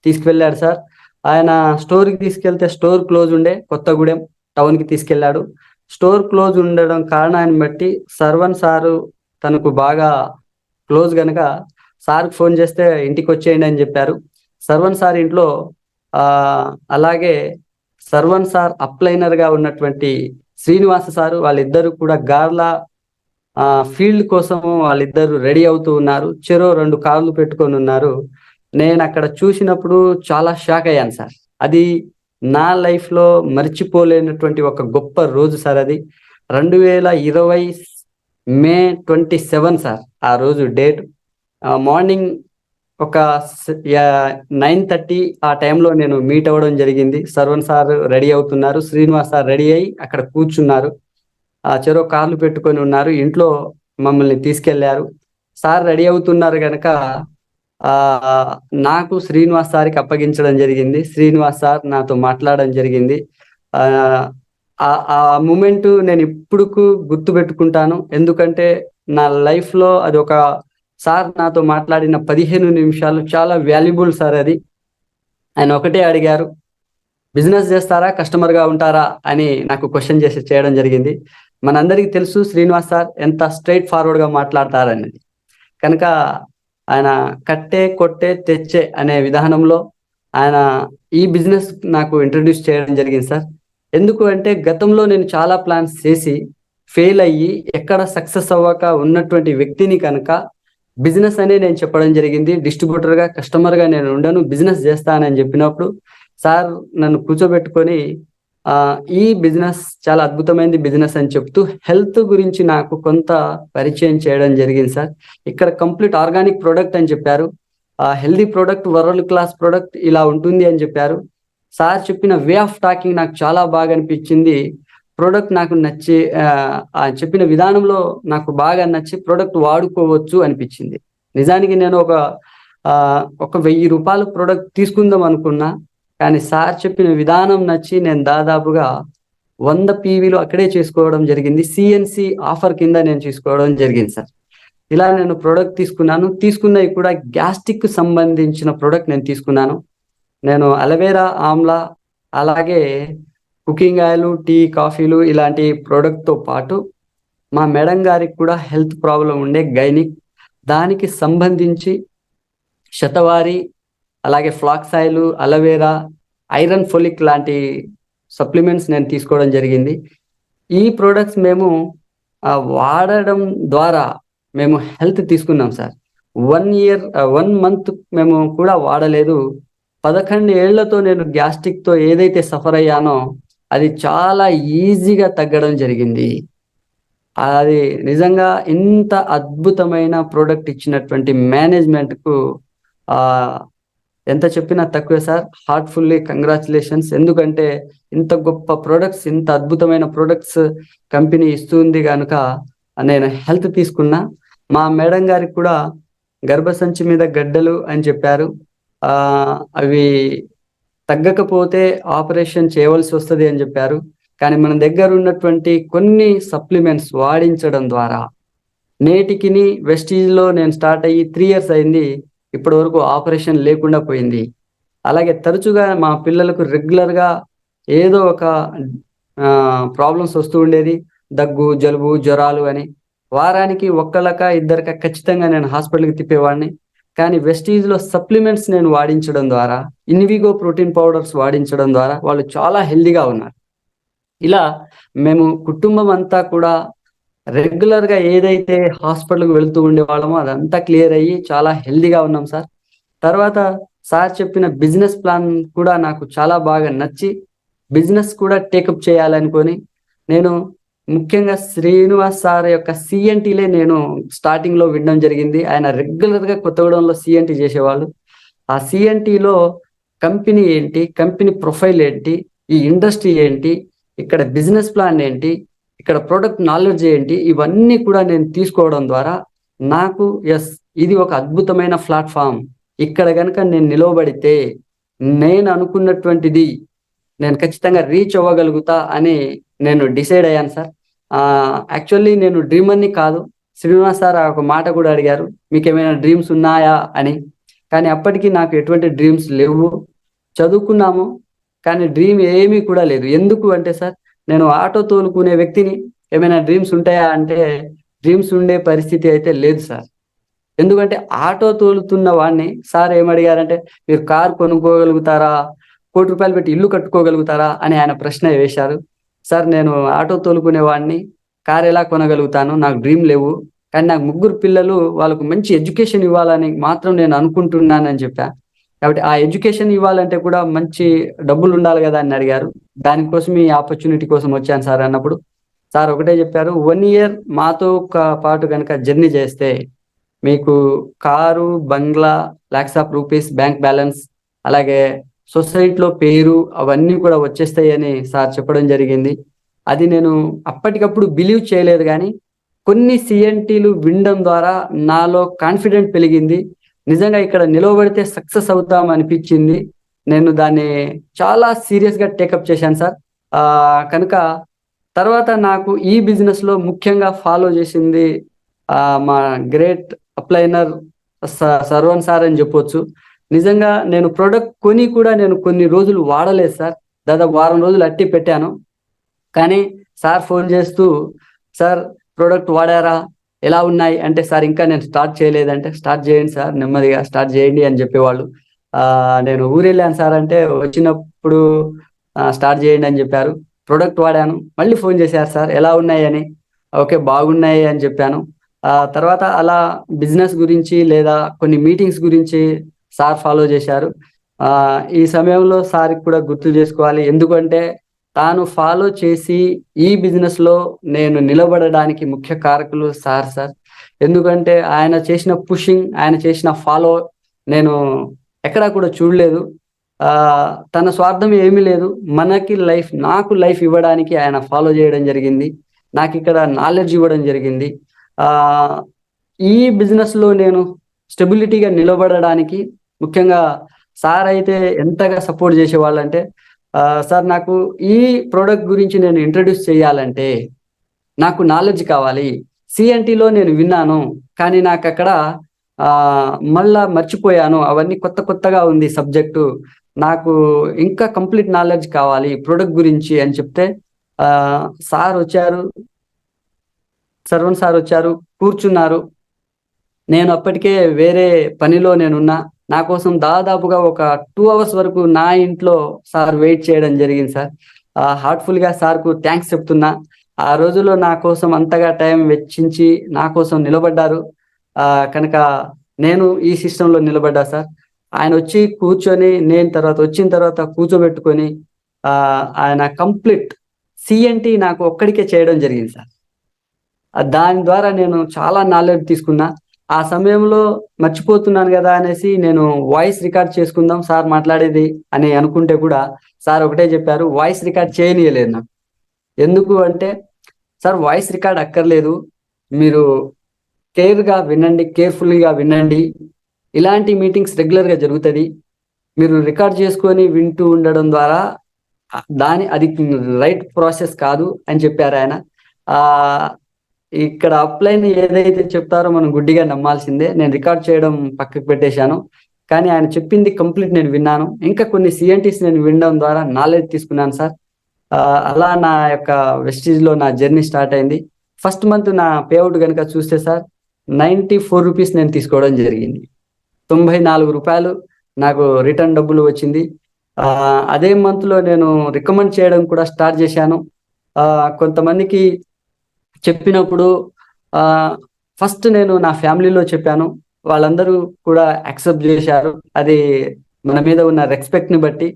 తీసుకువెళ్ళాడు సార్. ఆయన స్టోర్కి తీసుకెళ్తే స్టోర్ క్లోజ్ ఉండే, కొత్తగూడెం టౌన్కి తీసుకెళ్ళాడు. స్టోర్ క్లోజ్ ఉండడం కారణాన్ని బట్టి సర్వన్ సారు తనకు బాగా క్లోజ్ కనుక సార్కి ఫోన్ చేస్తే ఇంటికి వచ్చేయండి అని చెప్పారు. సర్వన్ సార్ ఇంట్లో అలాగే సర్వన్ సార్ అప్లైనర్గా ఉన్నటువంటి శ్రీనివాస సారు, వాళ్ళిద్దరు కూడా గార్లా ఫీల్డ్ కోసము వాళ్ళిద్దరు రెడీ అవుతూ ఉన్నారు. చెరో 2 కార్లు పెట్టుకొని ఉన్నారు. నేను అక్కడ చూసినప్పుడు చాలా షాక్ అయ్యాను సార్. అది నా లైఫ్లో మర్చిపోలేనటువంటి ఒక గొప్ప రోజు సార్. అది 2020 May 27 సార్ ఆ రోజు డేట్. మార్నింగ్ ఒక 9:30 ఆ టైంలో నేను మీట్ అవ్వడం జరిగింది. సర్వన్ సార్ రెడీ అవుతున్నారు, శ్రీనివాస్ సార్ రెడీ అయ్యి అక్కడ కూర్చున్నారు. చెరో కార్లు పెట్టుకొని ఉన్నారు. ఇంట్లో మమ్మల్ని తీసుకెళ్లారు. సార్ రెడీ అవుతున్నారు కనుక నాకు శ్రీనివాస్ సార్కి అప్పగించడం జరిగింది. శ్రీనివాస్ సార్ నాతో మాట్లాడడం జరిగింది. ఆ మూమెంట్ నేను ఇప్పుడు గుర్తు పెట్టుకుంటాను. ఎందుకంటే నా లైఫ్లో అది ఒక సార్ నాతో మాట్లాడిన 15 నిమిషాలు చాలా వాల్యుబుల్ సార్. అది ఆయన ఒకటే అడిగారు, బిజినెస్ చేస్తారా కస్టమర్గా ఉంటారా అని నాకు క్వశ్చన్ చేయడం జరిగింది. మనందరికీ తెలుసు శ్రీనివాస్ సార్ ఎంత స్ట్రైట్ ఫార్వర్డ్గా మాట్లాడతారనేది. కనుక ఆయన కట్టే కొట్టే తెచ్చే అనే విధానంలో ఆయన ఈ బిజినెస్ నాకు ఇంట్రడ్యూస్ చేయడం జరిగింది సార్. ఎందుకు అంటే గతంలో నేను చాలా ప్లాన్స్ చేసి ఫెయిల్ అయ్యి ఎక్కడ సక్సెస్ అవ్వక ఉన్నటువంటి వ్యక్తిని కనుక బిజినెస్ అనే నేను చెప్పడం జరిగింది. డిస్ట్రిబ్యూటర్గా కస్టమర్గా నేను ఉండను, బిజినెస్ చేస్తానని చెప్పినప్పుడు సార్ నన్ను కూర్చోబెట్టుకొని ఈ బిజినెస్ చాలా అద్భుతమైనది బిజినెస్ అని చెప్తూ హెల్త్ గురించి నాకు కొంత పరిచయం చేయడం జరిగింది సార్. ఇక్కడ కంప్లీట్ ఆర్గానిక్ ప్రోడక్ట్ అని చెప్పారు. Healthy product, world class product ఇలా ఉంటుంది అని చెప్పారు. సార్ చెప్పిన వే ఆఫ్ టాకింగ్ నాకు చాలా బాగా అనిపించింది. ప్రోడక్ట్ నాకు నచ్చి చెప్పిన విధానంలో నాకు బాగా నచ్చి ప్రోడక్ట్ వాడుకోవచ్చు అనిపించింది. నిజానికి నేను ఒక 1000 రూపాయల ప్రోడక్ట్ తీసుకుందాం అనుకున్నా, కానీ సార్ చెప్పిన విధానం నచ్చి నేను దాదాపుగా 100 PVలో అక్కడే చేసుకోవడం జరిగింది. CNC ఆఫర్ కింద నేను తీసుకోవడం జరిగింది సార్. ఇలా నేను ప్రోడక్ట్ తీసుకున్నవి కూడా గ్యాస్ట్రిక్ సంబంధించిన ప్రోడక్ట్ నేను తీసుకున్నాను. నేను అలవేరా, ఆమ్లా, అలాగే కుకింగ్ ఆయిల్, టీ, కాఫీలు ఇలాంటి ప్రోడక్ట్తో పాటు మా మేడం గారికి కూడా హెల్త్ ప్రాబ్లం ఉండే గైనిక్, దానికి సంబంధించి శతవారి, అలాగే flax oil, aloe vera, iron folic లాంటి సప్లిమెంట్స్ నేను తీసుకోవడం జరిగింది. ఈ ప్రోడక్ట్స్ మేము వాడడం ద్వారా మేము హెల్త్ తీసుకున్నాం సార్. 1 month మేము కూడా వాడలేదు. 11 ఏళ్లతో నేను గ్యాస్ట్రిక్తో ఏదైతే సఫర్ అయ్యానో అది చాలా ఈజీగా తగ్గడం జరిగింది. అది నిజంగా ఇంత అద్భుతమైన ప్రోడక్ట్ ఇచ్చినటువంటి మేనేజ్మెంట్కు ఎంత చెప్పినా తక్కువే సార్. Heartfully congratulations. ఎందుకంటే ఇంత గొప్ప ప్రొడక్ట్స్, ఇంత అద్భుతమైన ప్రొడక్ట్స్ కంపెనీ ఇస్తుంది కనుక నేను హెల్త్ తీసుకున్నా. మా మేడం గారికి కూడా గర్భసంచి మీద గడ్డలు అని చెప్పారు. అవి తగ్గకపోతే ఆపరేషన్ చేయవలసి వస్తుంది అని చెప్పారు. కానీ మన దగ్గర ఉన్నటువంటి కొన్ని సప్లిమెంట్స్ వాడించడం ద్వారా నేటికి వెస్టీజ్లో నేను స్టార్ట్ అయ్యి 3 years అయింది. ఇప్పటి వరకు ఆపరేషన్ లేకుండా పోయింది. అలాగే తరచుగా మా పిల్లలకు రెగ్యులర్గా ఏదో ఒక ప్రాబ్లమ్స్ వస్తూ ఉండేది, దగ్గు, జలుబు, జ్వరాలు అని. వారానికి 1-2 ఖచ్చితంగా నేను హాస్పిటల్కి తిప్పేవాడిని. కానీ వెస్టీజ్లో సప్లిమెంట్స్ నేను వాడించడం ద్వారా, ఇన్విగో ప్రోటీన్ పౌడర్స్ వాడించడం ద్వారా వాళ్ళు చాలా హెల్దీగా ఉన్నారు. ఇలా మేము కుటుంబం అంతా కూడా రెగ్యులర్గా ఏదైతే హాస్పిటల్కి వెళ్తూ ఉండేవాళ్ళమో అదంతా క్లియర్ అయ్యి చాలా హెల్దీగా ఉన్నాం సార్. తర్వాత సార్ చెప్పిన బిజినెస్ ప్లాన్ కూడా నాకు చాలా బాగా నచ్చి బిజినెస్ కూడా టేకప్ చేయాలనుకొని నేను ముఖ్యంగా శ్రీనివాస్ సార్ యొక్క సిఎన్టీలే నేను స్టార్టింగ్ లో వినడం జరిగింది. ఆయన రెగ్యులర్ గా కొత్తగూడెంలో సిఎన్టీ చేసేవాళ్ళు. ఆ సిఎన్టీలో కంపెనీ ఏంటి, కంపెనీ ప్రొఫైల్ ఏంటి, ఈ ఇండస్ట్రీ ఏంటి, ఇక్కడ బిజినెస్ ప్లాన్ ఏంటి, ఇక్కడ ప్రొడక్ట్ నాలెడ్జ్ ఏంటి, ఇవన్నీ కూడా నేను తీసుకోవడం ద్వారా నాకు ఇది ఒక అద్భుతమైన ప్లాట్ఫామ్. ఇక్కడ కనుక నేను నిలవబడితే నేను అనుకున్నటువంటిది నేను ఖచ్చితంగా రీచ్ అవ్వగలుగుతా అని నేను డిసైడ్ అయ్యాను సార్. యాక్చువల్లీ నేను డ్రీమర్ని కాదు. శ్రీనివాస్ సార్ ఒక మాట కూడా అడిగారు, మీకు ఏమైనా డ్రీమ్స్ ఉన్నాయా అని. కానీ అప్పటికి నాకు ఎటువంటి డ్రీమ్స్ లేవు. చదువుకున్నాము కానీ డ్రీమ్ ఏమీ కూడా లేదు. ఎందుకు అంటే సార్, నేను ఆటో తోలుకునే వ్యక్తిని, ఏమైనా డ్రీమ్స్ ఉంటాయా అంటే డ్రీమ్స్ ఉండే పరిస్థితి అయితే లేదు సార్. ఎందుకంటే ఆటో తోలుతున్న వాడిని సార్ ఏమడిగారంటే, మీరు కార్ కొనుక్కోగలుగుతారా, ₹1 కోటి పెట్టి ఇల్లు కట్టుకోగలుగుతారా అని ఆయన ప్రశ్న వేశారు. సార్, నేను ఆటో తోలుకునే వాడిని, కార్ ఎలా కొనగలుగుతాను, నాకు డ్రీమ్ లేవు. కానీ నాకు 3 పిల్లలు, వాళ్ళకు మంచి ఎడ్యుకేషన్ ఇవ్వాలని మాత్రం నేను అనుకుంటున్నానని చెప్పా. కాబట్టి ఆ ఎడ్యుకేషన్ ఇవ్వాలంటే కూడా మంచి డబ్బులు ఉండాలి కదా అని అడిగారు. దానికోసం ఈ ఆపర్చునిటీ కోసం వచ్చాను సార్ అన్నప్పుడు సార్ ఒకటే చెప్పారు, 1 ఇయర్ మాతో పాటు కనుక జర్నీ చేస్తే మీకు car, bungalow, lakhs of rupees bank balance, అలాగే సొసైటీలో పేరు, అవన్నీ కూడా వచ్చేస్తాయని సార్ చెప్పడం జరిగింది. అది నేను అప్పటికప్పుడు బిలీవ్ చేయలేదు, కానీ కొన్ని సిఎన్టీలు వినడం ద్వారా నాలో కాన్ఫిడెంట్ పెరిగింది. నిజంగా ఇక్కడ నిలవబడితే సక్సెస్ అవుతాం అనిపించింది. నేను దాన్ని చాలా సీరియస్గా టేకప్ చేశాను సార్. కనుక తర్వాత నాకు ఈ బిజినెస్ లో ముఖ్యంగా ఫాలో చేసింది మా గ్రేట్ అప్లైనర్ సర్వన్ సార్ అని చెప్పొచ్చు. నిజంగా నేను ప్రోడక్ట్ కొని కూడా నేను కొన్ని రోజులు వాడలేదు సార్. దాదాపు 1 వారం రోజులు అట్టి పెట్టాను. కానీ సార్ ఫోన్ చేస్తూ, సార్ ప్రోడక్ట్ వాడారా, ఎలా ఉన్నాయి అంటే, సార్ ఇంకా నేను స్టార్ట్ చేయలేదంటే, స్టార్ట్ చేయండి సార్, నెమ్మదిగా స్టార్ట్ చేయండి అని చెప్పేవాళ్ళు. నేను ఊరెళ్ళాను సార్ అంటే, వచ్చినప్పుడు స్టార్ట్ చేయండి అని చెప్పారు. ప్రోడక్ట్ వాడాను, మళ్ళీ ఫోన్ చేశారు, సార్ ఎలా ఉన్నాయి అని. ఓకే, బాగున్నాయి అని చెప్పాను. తర్వాత అలా బిజినెస్ గురించి లేదా కొన్ని మీటింగ్స్ గురించి సార్ ఫాలో చేశారు. ఈ సమయంలో సార్కి కూడా గుర్తు చేసుకోవాలి, ఎందుకంటే తాను ఫాలో చేసి ఈ బిజినెస్ లో నేను నిలబడడానికి ముఖ్య కారకులు సార్. ఎందుకంటే ఆయన చేసిన పుషింగ్, ఆయన చేసిన ఫాలో నేను ఎక్కడా కూడా చూడలేదు. తన స్వార్థం ఏమీ లేదు, మనకి నాకు లైఫ్ ఇవ్వడానికి ఆయన ఫాలో చేయడం జరిగింది. నాకు ఇక్కడ నాలెడ్జ్ ఇవ్వడం జరిగింది. ఈ బిజినెస్ లో నేను స్టెబిలిటీగా నిలబడడానికి ముఖ్యంగా సార్ అయితే ఎంతగా సపోర్ట్ చేసేవాళ్ళంటే, సార్ నాకు ఈ ప్రోడక్ట్ గురించి నేను ఇంట్రడ్యూస్ చేయాలంటే నాకు నాలెడ్జ్ కావాలి. సిఎన్టీలో నేను విన్నాను, కానీ నాకు అక్కడ మళ్ళా మర్చిపోయాను, అవన్నీ కొత్తగా ఉంది సబ్జెక్టు, నాకు ఇంకా కంప్లీట్ నాలెడ్జ్ కావాలి ప్రోడక్ట్ గురించి అని చెప్తే సార్ వచ్చారు, సర్వన్ సార్ వచ్చారు, కూర్చున్నారు. నేను అప్పటికే వేరే పనిలో నేనున్నా. నా కోసం దాదాపుగా ఒక 2 hours వరకు నా ఇంట్లో సార్ వెయిట్ చేయడం జరిగింది సార్. హార్ట్ఫుల్ గా సార్కు థ్యాంక్స్ చెప్తున్నా. ఆ రోజుల్లో నా కోసం అంతగా టైం వెచ్చించి నా కోసం నిలబడ్డారు. కనుక నేను ఈ సిస్టంలో నిలబడ్డా సార్. ఆయన వచ్చి కూర్చొని, నేను వచ్చిన తర్వాత కూర్చోబెట్టుకొని ఆయన కంప్లీట్ సిఎన్టీ నాకు ఒక్కడికే చేయడం జరిగింది సార్. దాని ద్వారా నేను చాలా నాలెడ్జ్ తీసుకున్నా. ఆ సమయంలో మర్చిపోతున్నాను కదా అనేసి నేను వాయిస్ రికార్డ్ చేసుకుందాం సార్ మాట్లాడేది అని అనుకుంటే కూడా సార్ ఒకటే చెప్పారు, వాయిస్ రికార్డ్ చేయనీయలేదు నాకు. ఎందుకు అంటే, సార్ వాయిస్ రికార్డ్ అక్కర్లేదు, మీరు కేర్గా వినండి, కేర్ఫుల్గా వినండి, ఇలాంటి మీటింగ్స్ రెగ్యులర్గా జరుగుతుంది, మీరు రికార్డ్ చేసుకొని వింటూ ఉండడం ద్వారా అది రైట్ ప్రాసెస్ కాదు అని చెప్పారు ఆయన. ఇక్కడ అప్లైన్ ఏదైతే చెప్తారో మనం గుడ్డిగా నమ్మాల్సిందే. నేను రికార్డ్ చేయడం పక్కకు పెట్టేశాను, కానీ ఆయన చెప్పింది కంప్లీట్ నేను విన్నాను. ఇంకా కొన్ని సిఎన్టీస్ నేను వినడం ద్వారా నాలెడ్జ్ తీసుకున్నాను సార్. అలా నా యొక్క వెస్టీజ్లో నా జర్నీ స్టార్ట్ అయింది. ఫస్ట్ మంత్ నా పేఅవుట్ కనుక చూస్తే సార్, 94 rupees నేను తీసుకోవడం జరిగింది. 94 రూపాయలు నాకు రిటర్న్ డబ్బులు వచ్చింది. అదే మంత్లో నేను రికమెండ్ చేయడం కూడా స్టార్ట్ చేశాను. కొంతమందికి చెప్పినప్పుడు ఫస్ట్ నేను నా ఫ్యామిలీలో చెప్పాను, వాళ్ళందరూ కూడా యాక్సెప్ట్ చేశారు. అది మన మీద ఉన్న రెస్పెక్ట్ని బట్టి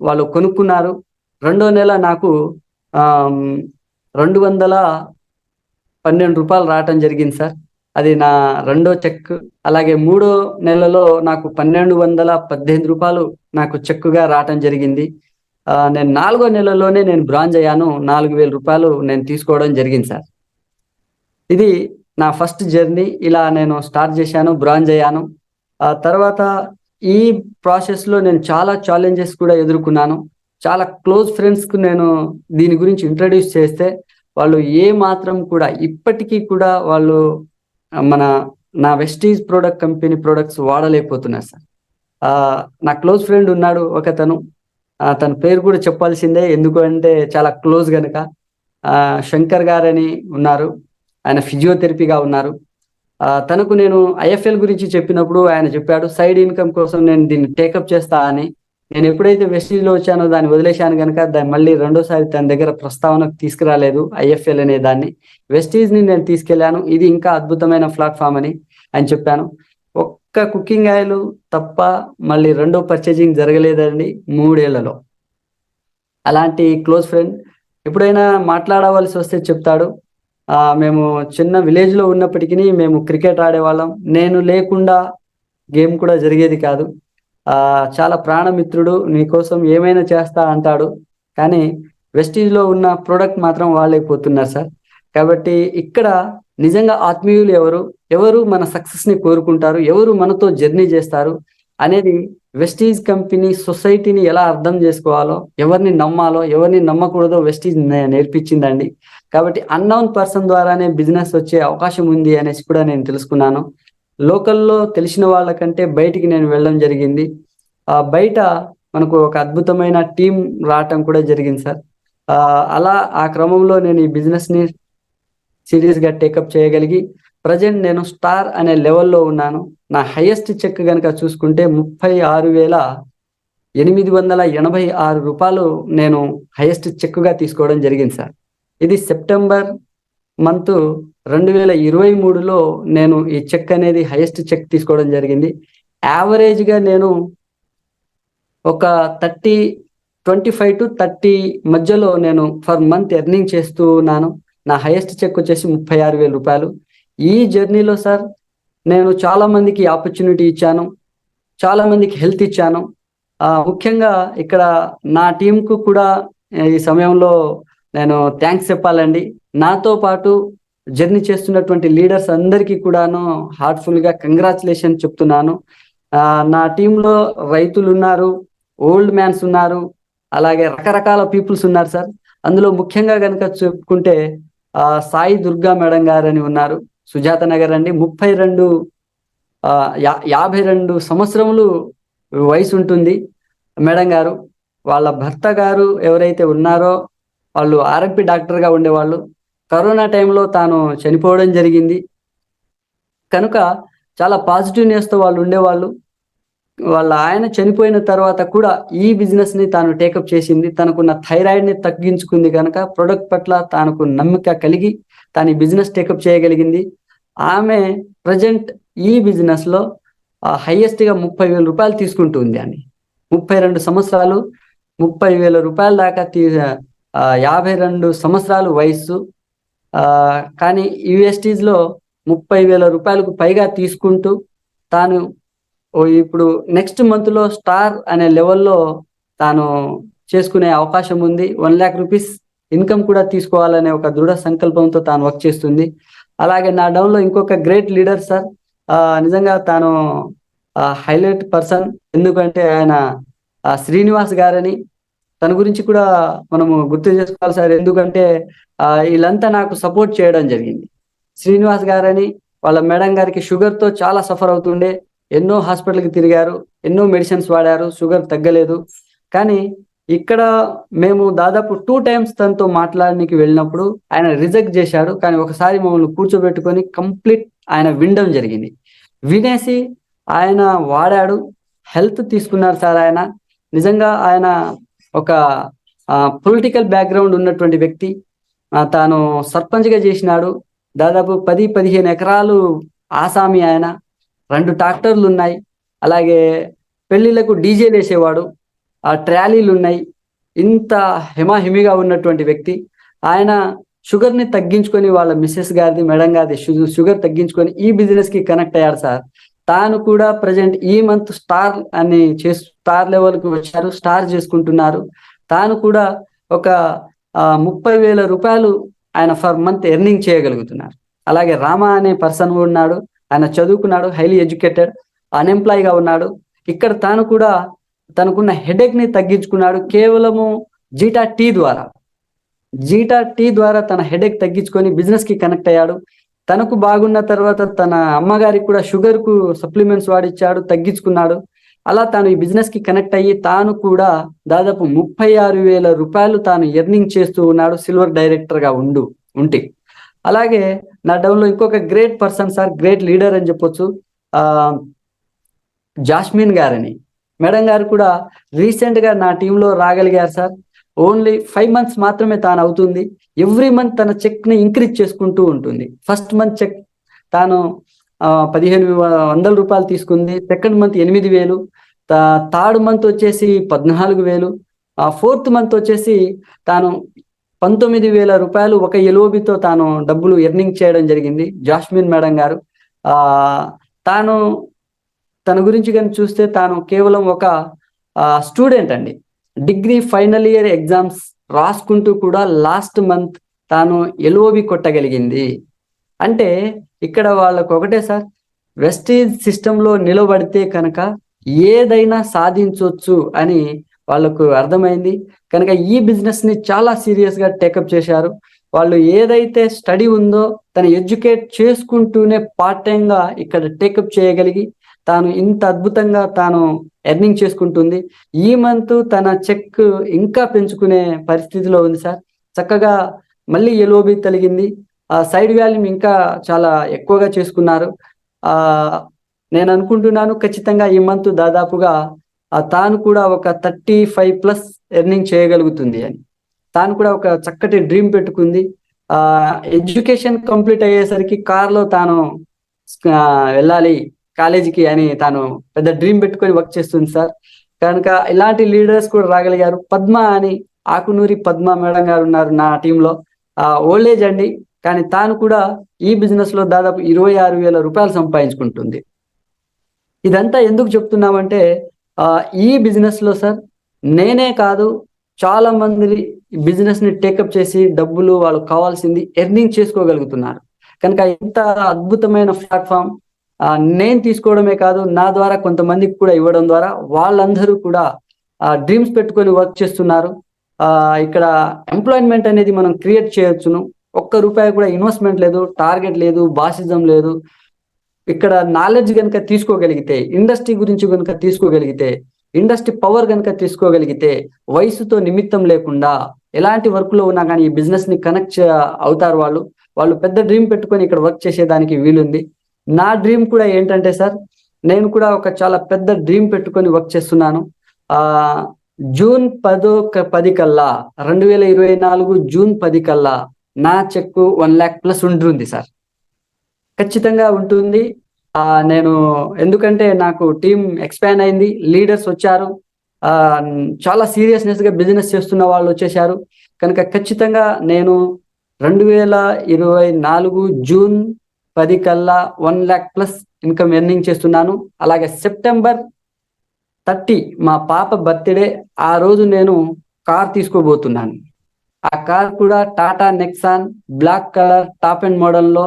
వాళ్ళు కొనుక్కున్నారు. రెండో నెల నాకు 212 రూపాయలు రావటం జరిగింది సార్. అది నా రెండో చెక్. అలాగే మూడో నెలలో నాకు 1218 రూపాయలు నాకు చెక్కుగా రావటం జరిగింది. నేను 4వ నెలలోనే నేను బ్రాంజ్ అయ్యాను. 4000 రూపాయలు నేను తీసుకోవడం జరిగింది సార్. ఇది నా ఫస్ట్ జర్నీ. ఇలా నేను స్టార్ట్ చేశాను, బ్రాంజ్ అయ్యాను. ఆ తర్వాత ఈ ప్రాసెస్లో నేను చాలా ఛాలెంజెస్ కూడా ఎదుర్కొన్నాను. చాలా క్లోజ్ ఫ్రెండ్స్కు నేను దీని గురించి ఇంట్రడ్యూస్ చేస్తే వాళ్ళు ఏ మాత్రం కూడా ఇప్పటికీ కూడా వాళ్ళు నా వెస్టీజ్ ప్రోడక్ట్ కంపెనీ ప్రొడక్ట్స్ వాడలేకపోతున్నారు సార్. నా క్లోజ్ ఫ్రెండ్ ఉన్నాడు ఒకతను, తన పేరు కూడా చెప్పాల్సిందే ఎందుకంటే చాలా క్లోజ్ గనుక. శంకర్ గారని ఉన్నారు, ఆయన ఫిజియోథెరపీగా ఉన్నారు. తనకు నేను ఐఎఫ్ఎల్ గురించి చెప్పినప్పుడు ఆయన చెప్పాడు సైడ్ ఇన్కమ్ కోసం నేను దీన్ని టేకప్ చేస్తా అని. నేను ఎప్పుడైతే వెస్టీజ్లో వచ్చానో దాన్ని వదిలేశాను కనుక దాన్ని మళ్ళీ రెండోసారి తన దగ్గర ప్రస్తావనకు తీసుకురాలేదు. ఐఎఫ్ఎల్ అనే దాన్ని వెస్టీజ్ని నేను తీసుకెళ్లాను. ఇది ఇంకా అద్భుతమైన ప్లాట్ఫామ్ అని ఆయన చెప్పాను. ఒక్క కుకింగ్ ఆయిల్ తప్ప మళ్ళీ రెండో పర్చేజింగ్ జరగలేదండి 3 ఏళ్లలో. అలాంటి క్లోజ్ ఫ్రెండ్ ఎప్పుడైనా మాట్లాడవలసి వస్తే చెప్తాడు, మేము చిన్న విలేజ్లో ఉన్నప్పటికీ మేము క్రికెట్ ఆడేవాళ్ళం, నేను లేకుండా గేమ్ కూడా జరిగేది కాదు. చాలా ప్రాణమిత్రుడు, నీకోసం ఏమైనా చేస్తా అంటాడు. కానీ వెస్టీజ్లో ఉన్న ప్రోడక్ట్ మాత్రం వాళ్ళైపోతున్నారు సార్. కాబట్టి ఇక్కడ నిజంగా ఆత్మీయులు ఎవరు మన సక్సెస్ని కోరుకుంటారు, ఎవరు మనతో జర్నీ చేస్తారు అనేది వెస్టీజ్ కంపెనీ సొసైటీని ఎలా అర్థం చేసుకోవాలో, ఎవరిని నమ్మాలో ఎవరిని నమ్మకూడదో వెస్టీజ్ నేర్పించిందండి. కాబట్టి అన్నౌన్ పర్సన్ ద్వారానే బిజినెస్ వచ్చే అవకాశం ఉంది అనేసి కూడా నేను తెలుసుకున్నాను. లోకల్లో తెలిసిన వాళ్ళకంటే బయటికి నేను వెళ్ళడం జరిగింది. బయట మనకు ఒక అద్భుతమైన టీం రావటం కూడా జరిగింది సార్. అలా ఆ క్రమంలో నేను ఈ బిజినెస్ని సీరియస్గా టేకప్ చేయగలిగి ప్రజెంట్ నేను స్టార్ అనే లెవెల్లో ఉన్నాను. నా హైయెస్ట్ చెక్ కనుక చూసుకుంటే 36,886 రూపాయలు నేను హైయెస్ట్ చెక్గా తీసుకోవడం జరిగింది సార్. ఇది సెప్టెంబర్ మంత్ 2023లో నేను ఈ చెక్ అనేది హైయెస్ట్ చెక్ తీసుకోవడం జరిగింది. యావరేజ్గా నేను ఒక 25 to 30 మధ్యలో నేను ఫర్ మంత్ ఎర్నింగ్ చేస్తూ ఉన్నాను. నా హైయెస్ట్ చెక్ వచ్చేసి 36,000 రూపాయలు. ఈ జర్నీలో సార్ నేను చాలా మందికి ఆపర్చునిటీ ఇచ్చాను, చాలా మందికి హెల్త్ ఇచ్చాను. ముఖ్యంగా ఇక్కడ నా టీంకు కూడా ఈ సమయంలో నేను థ్యాంక్స్ చెప్పాలండి. నాతో పాటు జర్నీ చేస్తున్నటువంటి లీడర్స్ అందరికీ కూడాను హార్ట్ఫుల్గా కంగ్రాచులేషన్ చెప్తున్నాను. నా టీంలో రైతులు ఉన్నారు, ఓల్డ్ మ్యాన్స్ ఉన్నారు, అలాగే రకరకాల పీపుల్స్ ఉన్నారు సార్. అందులో ముఖ్యంగా కనుక చెప్పుకుంటే సాయి దుర్గా మేడం గారు అని ఉన్నారు, సుజాత నగర్ అండి. 52 సంవత్సరములు వయసు ఉంటుంది మేడం గారు. వాళ్ళ భర్త గారు ఎవరైతే ఉన్నారో వాళ్ళు ఆర్ఎంపీ డాక్టర్గా ఉండేవాళ్ళు. కరోనా టైంలో తాను చనిపోవడం జరిగింది కనుక చాలా పాజిటివ్నెస్తో వాళ్ళు ఉండేవాళ్ళు. వాళ్ళ ఆయన చనిపోయిన తర్వాత కూడా ఈ బిజినెస్ని తాను టేకప్ చేసింది. తనకున్న థైరాయిడ్ని తగ్గించుకుంది కనుక ప్రొడక్ట్ పట్ల తనకు నమ్మిక కలిగి తాను ఈ బిజినెస్ టేకప్ చేయగలిగింది. ఆమె ప్రజెంట్ ఈ బిజినెస్లో హైయెస్ట్గా 30,000 రూపాయలు తీసుకుంటుంది అండి. 32 సంవత్సరాలు 30,000 రూపాయల దాకా 52 సంవత్సరాలు వయస్సు. కానీ యూఎస్టీస్లో 30,000 రూపాయలకు పైగా తీసుకుంటూ తాను ఇప్పుడు నెక్స్ట్ మంత్లో స్టార్ అనే లెవెల్లో తాను చేసుకునే అవకాశం ఉంది. 1 lakh రూపీస్ ఇన్కమ్ కూడా తీసుకోవాలనే ఒక దృఢ సంకల్పంతో తాను వర్క్ చేస్తుంది. అలాగే నా డౌన్లో ఇంకొక గ్రేట్ లీడర్ సార్, నిజంగా తాను హైలైట్ పర్సన్. ఎందుకంటే ఆయన శ్రీనివాస్ గారని, తన గురించి కూడా మనము గుర్తు చేసుకోవాలి సార్. ఎందుకంటే వీళ్ళంతా నాకు సపోర్ట్ చేయడం జరిగింది. శ్రీనివాస్ గారని వాళ్ళ మేడం గారికి షుగర్తో చాలా సఫర్ అవుతుండే, ఎన్నో హాస్పిటల్కి తిరిగారు, ఎన్నో మెడిసిన్స్ వాడారు, షుగర్ తగ్గలేదు. కానీ ఇక్కడ మేము దాదాపు 2 times తనతో మాట్లాడడానికి వెళ్ళినప్పుడు ఆయన రిజెక్ట్ చేశాడు. కానీ ఒకసారి మమ్మల్ని కూర్చోబెట్టుకొని కంప్లీట్ ఆయన వినడం జరిగింది. వినేసి ఆయన వాడాడు, హెల్త్ తీసుకున్నారు సార్. ఆయన నిజంగా ఆయన ఒక పొలిటికల్ బ్యాక్గ్రౌండ్ ఉన్నటువంటి వ్యక్తి. తాను సర్పంచ్గా చేసినాడు. దాదాపు 10-15 ఎకరాలు ఆసామి. ఆయన 2 ట్రాక్టర్లు ఉన్నాయి. అలాగే పెళ్లిళ్లకు డీజేలు వేసేవాడు. ట్రాలీలు ఉన్నాయి. ఇంత హిమాహిమిగా ఉన్నటువంటి వ్యక్తి. ఆయన షుగర్ ని తగ్గించుకొని వాళ్ళ మిస్సెస్ గారిది మేడం గారిది షుగర్ తగ్గించుకొని ఈ బిజినెస్ కి కనెక్ట్ అయ్యాడు సార్. తాను కూడా ప్రజెంట్ ఈ మంత్ స్టార్ లెవెల్ కి వచ్చారు, స్టార్ చేసుకుంటున్నారు. తాను కూడా ఒక 30,000 రూపాయలు ఆయన ఫర్ మంత్ ఎర్నింగ్ చేయగలుగుతున్నారు. అలాగే రామ అనే పర్సన్ ఉన్నాడు, ఆయన చదువుకున్నాడు, హైలీ ఎడ్యుకేటెడ్, అన్ఎంప్లాయ్ గా ఉన్నాడు. ఇక్కడ తాను కూడా తనకున్న హెడేక్ ని తగ్గించుకున్నాడు కేవలము జీటా టీ ద్వారా తన హెడేక్ తగ్గించుకొని బిజినెస్ కి కనెక్ట్ అయ్యాడు. తనకు బాగున్న తర్వాత తన అమ్మగారికి కూడా షుగర్ కు సప్లిమెంట్స్ వాడిచ్చాడు, తగ్గించుకున్నాడు. అలా తాను ఈ బిజినెస్ కి కనెక్ట్ అయ్యి తాను కూడా దాదాపు 36,000 రూపాయలు తాను ఎర్నింగ్ చేస్తూ ఉన్నాడు సిల్వర్ డైరెక్టర్ గా ఉంటే. అలాగే నా డౌన్ లో ఇంకొక great person sir, great leader అని చెప్పొచ్చు, జాస్మిన్ గారని మేడం గారు కూడా రీసెంట్ గా నా టీంలో రాగలిగారు సార్. ఓన్లీ 5 మంత్స్ మాత్రమే తాను అవుతుంది. ఎవ్రీ మంత్ తన చెక్ ని ఇంక్రీజ్ చేసుకుంటూ ఉంటుంది. ఫస్ట్ మంత్ చెక్ తాను 1,500 రూపాయలు తీసుకుంది, సెకండ్ మంత్ 8,000, థర్డ్ మంత్ వచ్చేసి 14,000, ఫోర్త్ మంత్ వచ్చేసి తాను 19,000 రూపాయలు ఒక ఎల్ఓబితో తాను డబ్బులు ఎర్నింగ్ చేయడం జరిగింది జాస్మిన్ మేడం గారు. తన గురించి కానీ చూస్తే తాను కేవలం ఒక స్టూడెంట్ అండి, డిగ్రీ ఫైనల్ ఇయర్ ఎగ్జామ్స్ రాసుకుంటూ కూడా లాస్ట్ మంత్ తాను ఎల్ఓబి కొట్టగలిగింది. అంటే ఇక్కడ వాళ్ళకు ఒకటే సార్, వెస్టీజ్ సిస్టంలో నిలబడితే కనుక ఏదైనా సాధించవచ్చు అని వాళ్ళకు అర్థమైంది. కనుక ఈ బిజినెస్ ని చాలా సీరియస్ గా టేకప్ చేశారు. వాళ్ళు ఏదైతే స్టడీ ఉందో తను ఎడ్యుకేట్ చేసుకుంటూనే పార్ట్ టైం గా ఇక్కడ టేకప్ చేయగలిగి తాను ఇంత అద్భుతంగా తాను ఎర్నింగ్ చేసుకుంటుంది. ఈ మంత్ తన చెక్ ఇంకా పెంచుకునే పరిస్థితిలో ఉంది సార్. చక్కగా మళ్ళీ ఎల్ఓబి తలిగింది, సైడ్ వాల్యూమ్ ఇంకా చాలా ఎక్కువగా చేసుకున్నారు. నేను అనుకుంటున్నాను ఖచ్చితంగా ఈ మంత్ దాదాపుగా తాను కూడా ఒక 35+ ఎర్నింగ్ చేయగలుగుతుంది అని. తాను కూడా ఒక చక్కటి డ్రీమ్ పెట్టుకుంది. ఎడ్యుకేషన్ కంప్లీట్ అయ్యేసరికి కార్లో తాను వెళ్ళాలి కాలేజీకి అని తాను పెద్ద డ్రీమ్ పెట్టుకొని వర్క్ చేస్తుంది సార్. కనుక ఇలాంటి లీడర్స్ కూడా రాగలిగారు. పద్మ అని ఆకునూరి పద్మ మేడం గారు ఉన్నారు నా టీంలో. ఓల్డ్ ఏజ్ అండి, కానీ తాను కూడా ఈ బిజినెస్ లో దాదాపు 26,000 రూపాయలు సంపాదించుకుంటుంది. ఇదంతా ఎందుకు చెప్తున్నామంటే ఈ బిజినెస్ లో సార్ నేనే కాదు చాలా మంది బిజినెస్ ని టేకప్ చేసి డబ్బులు వాళ్ళకు కావాల్సింది ఎర్నింగ్ చేసుకోగలుగుతున్నారు. కనుక ఇంత అద్భుతమైన ప్లాట్ఫామ్ నేను తీసుకోవడమే కాదు, నా ద్వారా కొంతమందికి కూడా ఇవ్వడం ద్వారా వాళ్ళందరూ కూడా డ్రీమ్స్ పెట్టుకొని వర్క్ చేస్తున్నారు. ఇక్కడ ఎంప్లాయ్మెంట్ అనేది మనం క్రియేట్ చేయొచ్చును. ₹1 కూడా ఇన్వెస్ట్మెంట్ లేదు, టార్గెట్ లేదు, బాసిజం లేదు. ఇక్కడ నాలెడ్జ్ కనుక తీసుకోగలిగితే, ఇండస్ట్రీ గురించి కనుక తీసుకోగలిగితే, ఇండస్ట్రీ పవర్ కనుక తీసుకోగలిగితే, వయసుతో నిమిత్తం లేకుండా ఎలాంటి వర్క్ లో ఉన్నా కానీ ఈ బిజినెస్ ని కనెక్ట్ అవుతారు. వాళ్ళు పెద్ద డ్రీమ్ పెట్టుకొని ఇక్కడ వర్క్ చేసేదానికి వీలుంది. నా డ్రీమ్ కూడా ఏంటంటే సార్, నేను కూడా ఒక చాలా పెద్ద డ్రీమ్ పెట్టుకొని వర్క్ చేస్తున్నాను. జూన్ 10 కల్లా 2024 జూన్ 10 కల్లా నా చెక్ 1 lakh+ ఉంటుంది సార్. ఖచ్చితంగా ఉంటుంది. నేను ఎందుకంటే నాకు టీం ఎక్స్పాండ్ అయింది, లీడర్స్ వచ్చారు, చాలా సీరియస్నెస్ గా బిజినెస్ చేస్తున్న వాళ్ళు వచ్చేసారు. కనుక ఖచ్చితంగా నేను 2024 జూన్ 10 కల్లా 1 lakh+ ఇన్కమ్ ఎర్నింగ్ చేస్తున్నాను. అలాగే సెప్టెంబర్ 30 మా పాప బర్త్డే, ఆ రోజు నేను కార్ తీసుకోబోతున్నాను. ఆ కార్ కూడా Tata Nexon black colour top end మోడల్లో,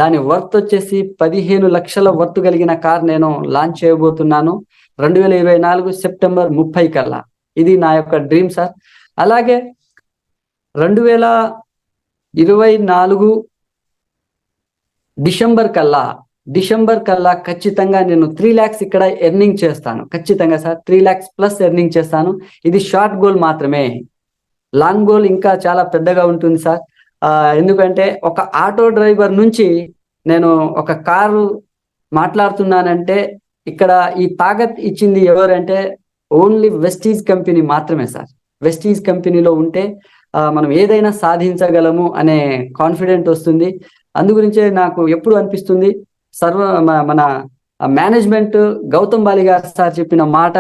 దాని వర్త్ వచ్చేసి 15 లక్షల వర్త్ కలిగిన కార్ నేను లాంచ్ చేయబోతున్నాను 2024 సెప్టెంబర్ 30 కల్లా. ఇది నా యొక్క డ్రీమ్ సార్. అలాగే 2024 డిసెంబర్ కల్లా ఖచ్చితంగా నేను 3 lakhs ఇక్కడ ఎర్నింగ్ చేస్తాను. ఖచ్చితంగా సార్ 3 lakhs+ ఎర్నింగ్ చేస్తాను. ఇది షార్ట్ గోల్ మాత్రమే. లాంగ్ గోల్ ఇంకా చాలా పెద్దగా ఉంటుంది సార్. ఎందుకంటే ఒక ఆటో డ్రైవర్ నుంచి నేను ఒక కారు మాట్లాడుతున్నానంటే ఇక్కడ ఈ తాకత్ ఇచ్చింది ఎవరంటే ఓన్లీ వెస్టీజ్ కంపెనీ మాత్రమే సార్. వెస్టీజ్ కంపెనీలో ఉంటే మనం ఏదైనా సాధించగలము అనే కాన్ఫిడెంట్ వస్తుంది. అందుగురించే నాకు ఎప్పుడు అనిపిస్తుంది, మన మేనేజ్మెంట్ గౌతమ్ బాలి గారు సార్ చెప్పిన మాట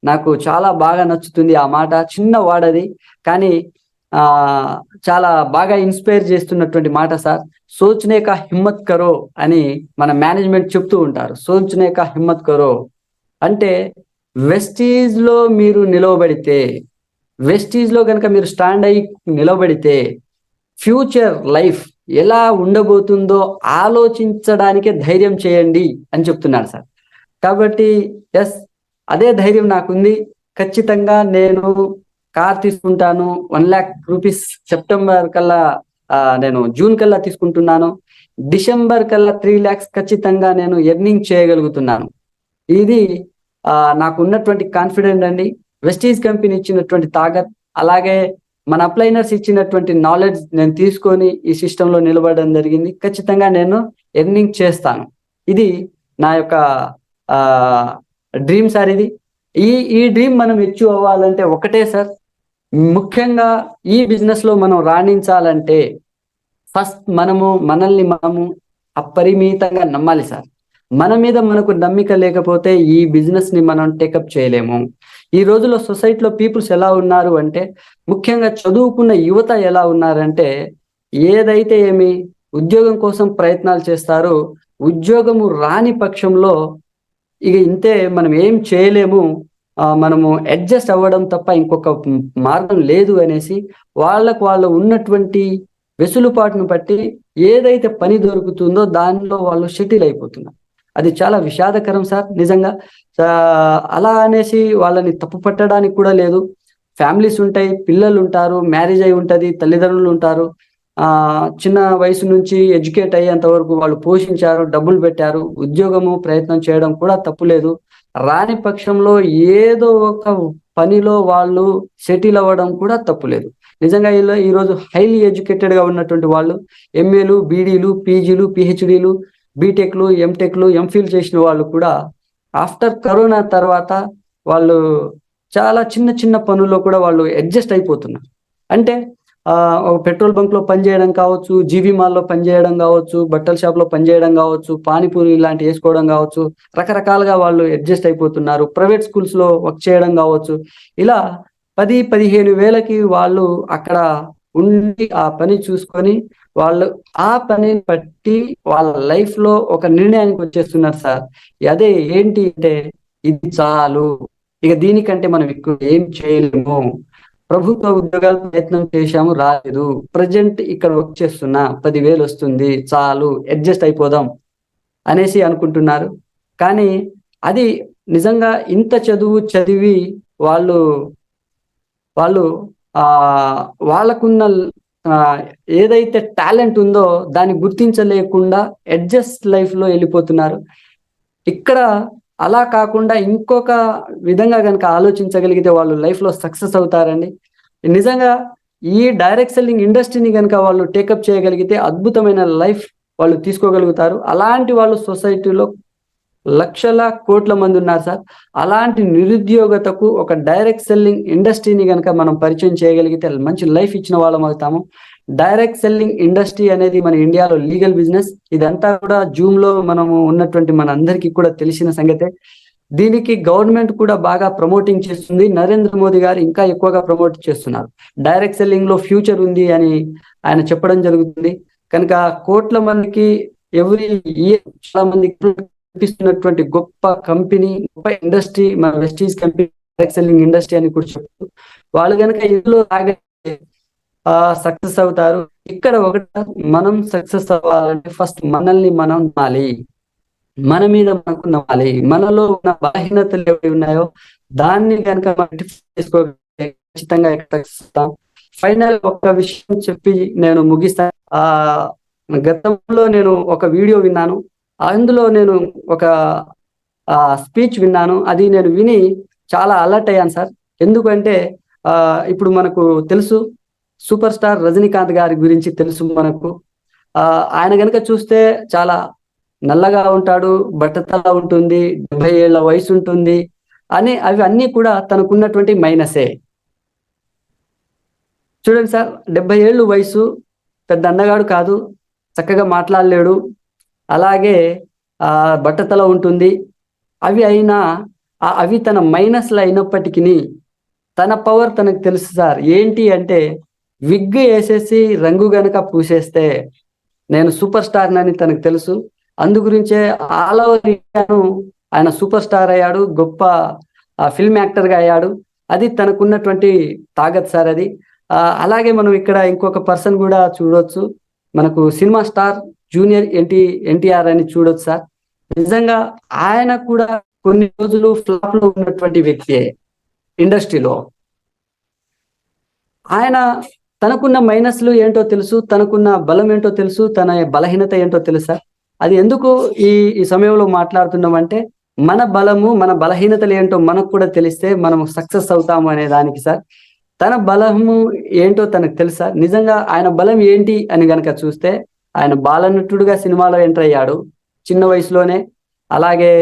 నాకు చాలా బాగా నచ్చుతుంది ఆ మాట. చిన్న వాడది కానీ చాలా బాగా ఇన్స్పైర్ చేస్తున్నటువంటి మాట సార్. సోచ్నే కా హిమ్మత్ కరో అని మన మేనేజ్మెంట్ చెప్తూ ఉంటారు. సోచ్నే కా హిమ్మత్ కరో అంటే వెస్టీజ్ లో మీరు నిలవబడితే, వెస్టీజ్ లో కనుక మీరు స్టాండ్ అయ్యి నిలబడితే ఫ్యూచర్ లైఫ్ ఎలా ఉండబోతుందో ఆలోచించడానికే ధైర్యం చేయండి అని చెప్తున్నాడు సార్. కాబట్టి ఎస్, అదే ధైర్యం నాకుంది. ఖచ్చితంగా నేను కార్ తీసుకుంటాను. 1 lakh రూపీస్ సెప్టెంబర్ కల్లా, నేను జూన్ కల్లా తీసుకుంటున్నాను. డిసెంబర్ కల్లా 3 lakhs ఖచ్చితంగా నేను ఎర్నింగ్ చేయగలుగుతున్నాను. ఇది నాకు ఉన్నటువంటి కాన్ఫిడెంట్ అండి. వెస్టీజ్ కంపెనీ ఇచ్చినటువంటి తాగత్, అలాగే మన అప్లైనర్స్ ఇచ్చినటువంటి నాలెడ్జ్ నేను తీసుకొని ఈ సిస్టంలో నిలబడడం జరిగింది. ఖచ్చితంగా నేను ఎర్నింగ్ చేస్తాను. ఇది నా యొక్క డ్రీమ్ సార్. ఇది ఈ డ్రీమ్ మనం అచీవ్ అవ్వాలంటే ఒకటే సార్, ముఖ్యంగా ఈ బిజినెస్ లో మనం రాణించాలంటే ఫస్ట్ మనల్ని మనము అపరిమితంగా నమ్మాలి సార్. మన మీద మనకు నమ్మిక లేకపోతే ఈ బిజినెస్ ని మనం టేకప్ చేయలేము. ఈ రోజుల్లో సొసైటీలో పీపుల్స్ ఎలా ఉన్నారు అంటే, ముఖ్యంగా చదువుకున్న యువత ఎలా ఉన్నారంటే, ఏదైతే ఏమి ఉద్యోగం కోసం ప్రయత్నాలు చేస్తారో, ఉద్యోగము రాని పక్షంలో ఇక ఇంతే, మనం ఏం చేయలేము, మనము అడ్జస్ట్ అవ్వడం తప్ప ఇంకొక మార్గం లేదు అనేసి వాళ్ళు ఉన్నటువంటి వెసులుబాటును బట్టి ఏదైతే పని దొరుకుతుందో దానిలో వాళ్ళు సెటిల్ అయిపోతున్నారు. అది చాలా విషాదకరం సార్ నిజంగా. అలా అనేసి వాళ్ళని తప్పు పట్టడానికి కూడా లేదు. ఫ్యామిలీస్ ఉంటాయి, పిల్లలు ఉంటారు, మ్యారేజ్ అయి ఉంటుంది, తల్లిదండ్రులు ఉంటారు. చిన్న వయసు నుంచి ఎడ్యుకేట్ అయ్యేంత వరకు వాళ్ళు పోషించారు, డబ్బులు పెట్టారు. ఉద్యోగము ప్రయత్నం చేయడం కూడా తప్పులేదు. రాని పక్షంలో ఏదో ఒక పనిలో వాళ్ళు సెటిల్ అవ్వడం కూడా తప్పులేదు. నిజంగా ఈరోజు హైలీ ఎడ్యుకేటెడ్ గా ఉన్నటువంటి వాళ్ళు ఎంఏలు, బీడీలు, పీజీలు, పిహెచ్డీలు, బీటెక్లు, ఎంటెక్లు, ఎంఫిల్ చేసిన వాళ్ళు కూడా ఆఫ్టర్ కరోనా తర్వాత వాళ్ళు చాలా చిన్న చిన్న పనుల్లో కూడా వాళ్ళు అడ్జస్ట్ అయిపోతున్నారు. అంటే ఒక పెట్రోల్ బంక్ లో పనిచేయడం కావచ్చు, జీవి మాల్లో పనిచేయడం కావచ్చు, బట్టల షాప్ లో పనిచేయడం కావచ్చు, పానీపూరి ఇలాంటి వేసుకోవడం కావచ్చు, రకరకాలుగా వాళ్ళు అడ్జస్ట్ అయిపోతున్నారు. ప్రైవేట్ స్కూల్స్ లో వర్క్ చేయడం కావచ్చు. ఇలా 10-15 వేలకి వాళ్ళు అక్కడ ఉండి ఆ పని చూసుకొని వాళ్ళు ఆ పనిని బట్టి వాళ్ళ లైఫ్ లో ఒక నిర్ణయానికి వచ్చేస్తున్నారు సార్. అదే ఏంటి అంటే, ఇది చాలు, ఇక దీనికంటే మనం ఎక్కువ ఏం చేయలేము, ప్రభుత్వ ఉద్యోగాలు ప్రయత్నం చేశాము రాలేదు, ప్రజెంట్ ఇక్కడ వర్క్ చేస్తున్నా 10,000 వస్తుంది, చాలు అడ్జస్ట్ అయిపోదాం అనేసి అనుకుంటున్నారు. కానీ అది నిజంగా ఇంత చదువు చదివి వాళ్ళు వాళ్ళకున్న ఏదైతే టాలెంట్ ఉందో దాన్ని గుర్తించలేకుండా అడ్జస్ట్ లైఫ్ లో వెళ్ళిపోతున్నారు. ఇక్కడ అలా కాకుండా ఇంకొక విధంగా కనుక ఆలోచించగలిగితే వాళ్ళు లైఫ్ లో సక్సెస్ అవుతారండి. నిజంగా ఈ డైరెక్ట్ సెల్లింగ్ ఇండస్ట్రీని కనుక వాళ్ళు టేకప్ చేయగలిగితే అద్భుతమైన లైఫ్ వాళ్ళు తీసుకోగలుగుతారు. అలాంటి వాళ్ళు సొసైటీలో లక్షల కోట్ల మంది ఉన్నారు సార్. అలాంటి నిరుద్యోగతకు ఒక డైరెక్ట్ సెల్లింగ్ ఇండస్ట్రీని కనుక మనం పరిచయం చేయగలిగితే మంచి లైఫ్ ఇచ్చిన వాళ్ళం అవుతాము. డైరెక్ట్ సెల్లింగ్ ఇండస్ట్రీ అనేది మన ఇండియాలో లీగల్ బిజినెస్. ఇదంతా కూడా జూమ్ లో మనము ఉన్నటువంటి మన అందరికీ కూడా తెలిసిన సంగతే. దీనికి గవర్నమెంట్ కూడా బాగా ప్రమోటింగ్ చేస్తుంది. నరేంద్ర మోదీ గారు ఇంకా ఎక్కువగా ప్రమోట్ చేస్తున్నారు. డైరెక్ట్ సెల్లింగ్ లో ఫ్యూచర్ ఉంది అని ఆయన చెప్పడం జరుగుతుంది. కనుక కోట్ల మందికి ఎవ్రీ ఇయర్ చాలా మంది కనిపిస్తున్నటువంటి గొప్ప కంపెనీ, గొప్ప ఇండస్ట్రీ మన Vestige company direct selling industry అని కూడా చెప్తూ వాళ్ళు కనుక ఇందులో సక్సెస్ అవుతారు. ఇక్కడ ఒకటి, మనం సక్సెస్ అవ్వాలంటే ఫస్ట్ మనల్ని మనం నమ్మాలి, మన మీద మనకు నమ్మాలి. మనలో ఉన్న బలహీనతలు ఏవి ఉన్నాయో దాన్ని కనుక మనం చేసుకోగలిగితే ఖచ్చితంగా సక్సెస్. ఫైనల్ ఒక్క విషయం చెప్పి నేను ముగిస్తాను. గతంలో నేను ఒక వీడియో విన్నాను, అందులో నేను ఒక స్పీచ్ విన్నాను. అది నేను విని చాలా అలర్ట్ అయ్యాను సార్. ఎందుకంటే ఇప్పుడు మనకు తెలుసు, సూపర్ స్టార్ రజనీకాంత్ గారి గురించి తెలుసు మనకు. ఆయన కనుక చూస్తే చాలా నల్లగా ఉంటాడు, బట్టతల ఉంటుంది, 70 ఏళ్ల వయసు ఉంటుంది అని, అవి అన్నీ కూడా తనకున్నటువంటి మైనసే. చూడండి సార్, 70 ఏళ్ళు వయసు, పెద్ద అందగాడు కాదు, చక్కగా మాట్లాడలేడు, అలాగే బట్టతల ఉంటుంది. అవి అయినా అవి తన మైనస్లు అయినప్పటికీ తన పవర్ తనకు తెలుసు సార్. ఏంటి అంటే విగ్ వేసేసి రంగు గనక పూసేస్తే నేను సూపర్ స్టార్ అని తనకు తెలుసు. అందు గురించే ఆల్ ఓవర్ ఇండియాను ఆయన సూపర్ స్టార్ అయ్యాడు, గొప్ప ఫిల్మ్ యాక్టర్ గా అయ్యాడు. అది తనకున్నటువంటి తాగత్ సార్ అది. అలాగే మనం ఇక్కడ ఇంకొక పర్సన్ కూడా చూడొచ్చు, మనకు సినిమా స్టార్ జూనియర్ ఎన్టీఆర్ అని చూడొచ్చు సార్. నిజంగా ఆయన కూడా కొన్ని రోజులు ఫ్లాప్ లో ఉన్నటువంటి వ్యక్తి ఇండస్ట్రీలో. ఆయన తనకున్న మైనస్లు ఏంటో తెలుసు, తనకున్న బలం ఏంటో తెలుసు, తన బలహీనత ఏంటో తెలుసా. అది ఎందుకు ఈ సమయంలో మాట్లాడుతున్నామంటే మన బలము మన బలహీనతలు ఏంటో మనకు కూడా తెలిస్తే మనం సక్సెస్ అవుతాము అనే దానికి సార్. తన బలము ఏంటో తనకు తెలుసా. నిజంగా ఆయన బలం ఏంటి అని గనక చూస్తే ఆయన బాలనటుడుగా సినిమాలో ఎంటర్ అయ్యాడు చిన్న వయసులోనే. అలాగే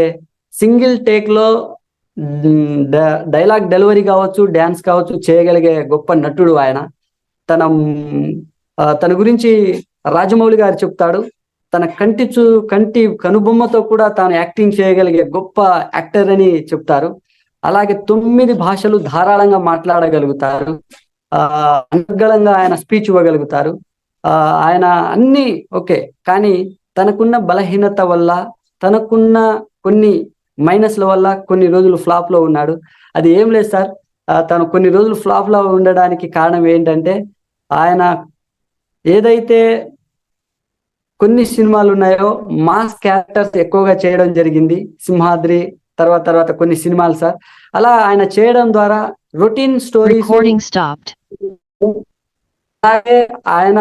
సింగిల్ టేక్ లో డైలాగ్ డెలివరీ కావచ్చు, డ్యాన్స్ కావచ్చు చేయగలిగే గొప్ప నటుడు ఆయన. తన గురించి రాజమౌళి గారు చెప్తాడు, తన కంటి కనుబొమ్మతో కూడా తాను యాక్టింగ్ చేయగలిగే గొప్ప యాక్టర్ అని చెప్తారు. అలాగే 9 భాషలు ధారాళంగా మాట్లాడగలుగుతారు, అనర్గళంగా ఆయన స్పీచ్ ఇవ్వగలుగుతారు. ఆయన అన్ని ఓకే, కానీ తనకున్న బలహీనత వల్ల, తనకున్న కొన్ని మైనస్ల వల్ల కొన్ని రోజులు ఫ్లాప్ లో ఉన్నాడు. అది ఏం లేదు సార్, తను కొన్ని రోజులు ఫ్లాప్ లో ఉండడానికి కారణం ఏంటంటే ఆయన ఏదైతే కొన్ని సినిమాలు ఉన్నాయో మాస్ క్యారెక్టర్స్ ఎక్కువగా చేయడం జరిగింది. సింహాద్రి తర్వాత కొన్ని సినిమాలు సార్. అలా ఆయన చేయడం ద్వారా రొటీన్ స్టోరీస్. అలాగే ఆయన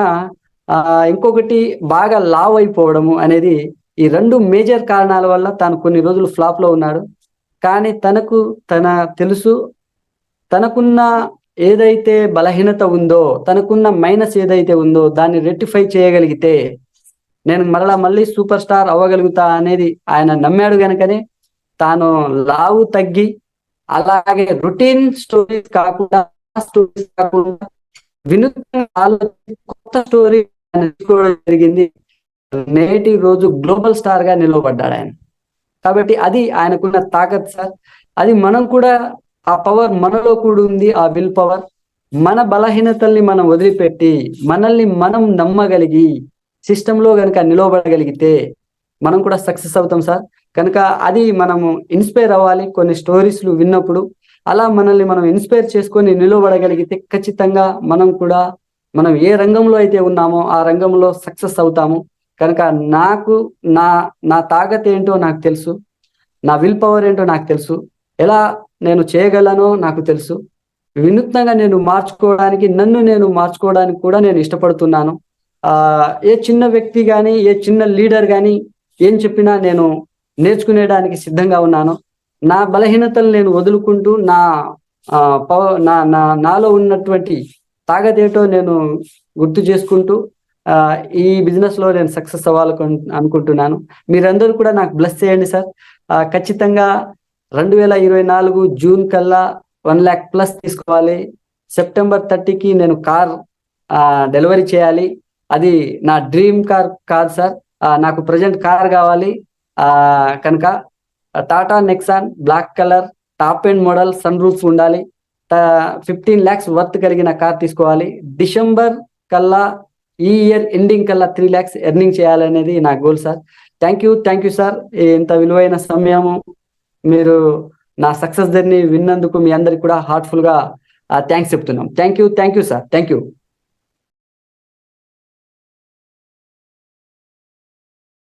ఇంకొకటి బాగా లావ్ అయిపోవడము అనేది, ఈ 2 మేజర్ కారణాల వల్ల తాను కొన్ని రోజులు ఫ్లాప్ లో ఉన్నాడు. కానీ తన తెలుసు, తనకున్న ఏదైతే బలహీనత ఉందో, తనకున్న మైనస్ ఏదైతే ఉందో దాన్ని రెక్టిఫై చేయగలిగితే నేను మళ్ళీ సూపర్ స్టార్ అవ్వగలుగుతా అనేది ఆయన నమ్మాడు కనుకనే తాను లావు తగ్గి, అలాగే రొటీన్ స్టోరీస్ కాకుండా వినూత్నంగా కొత్త స్టోరీ జరిగింది. నేటి రోజు గ్లోబల్ స్టార్ గా నిలవబడ్డాడు ఆయన. కాబట్టి అది ఆయనకున్న తాకత్ సార్. అది మనం కూడా, ఆ పవర్ మనలో కూడా ఉంది, ఆ విల్ పవర్. మన బలహీనతల్ని మనం వదిలిపెట్టి మనల్ని మనం నమ్మగలిగి సిస్టంలో కనుక నిలవబడగలిగితే మనం కూడా సక్సెస్ అవుతాం సార్. కనుక అది మనము ఇన్స్పైర్ అవ్వాలి కొన్ని స్టోరీస్లు విన్నప్పుడు. అలా మనల్ని మనం ఇన్స్పైర్ చేసుకొని నిలవబడగలిగితే ఖచ్చితంగా మనం ఏ రంగంలో అయితే ఉన్నామో ఆ రంగంలో సక్సెస్ అవుతాము. కనుక నా తాకత్ ఏంటో నాకు తెలుసు, నా విల్ పవర్ ఏంటో నాకు తెలుసు, ఎలా నేను చేయగలనో నాకు తెలుసు. వినూత్నంగా నన్ను నేను మార్చుకోవడానికి కూడా నేను ఇష్టపడుతున్నాను. ఏ చిన్న వ్యక్తి కానీ, ఏ చిన్న లీడర్ కానీ ఏం చెప్పినా నేను నేర్చుకునేడానికి సిద్ధంగా ఉన్నాను. నా బలహీనతలు నేను వదులుకుంటూ నాలో ఉన్నటువంటి తాగదేటో నేను గుర్తు చేసుకుంటూ ఈ బిజినెస్ లో నేను సక్సెస్ అనుకుంటున్నాను. మీరందరూ కూడా నాకు బ్లెస్ చేయండి సార్. ఖచ్చితంగా 2024 జూన్ కల్లా 1 lakh ప్లస్ తీసుకోవాలి. సెప్టెంబర్ 30కి నేను కార్ డెలివరీ చేయాలి. అది నా డ్రీమ్ కార్ కాదు సార్, నాకు ప్రజెంట్ కార్ కావాలి. కనుక Tata Nexon black colour, top end model, sun roof ఉండాలి. 15 lakhs వర్త్ కలిగిన కార్ తీసుకోవాలి. డిసెంబర్ కల్లా, ఈ ఇయర్ ఎండింగ్ కల్లా 3 lakhs ఎర్నింగ్ చేయాలనేది నా goal sir. Thank you sir. ఇంత విలువైన సమయము మీరు నా సక్సెస్ జర్నీ విన్నందుకు మీ అందరికి కూడా హార్ట్ఫుల్ గా థ్యాంక్స్ చెప్తున్నాం. Thank you sir. Thank you.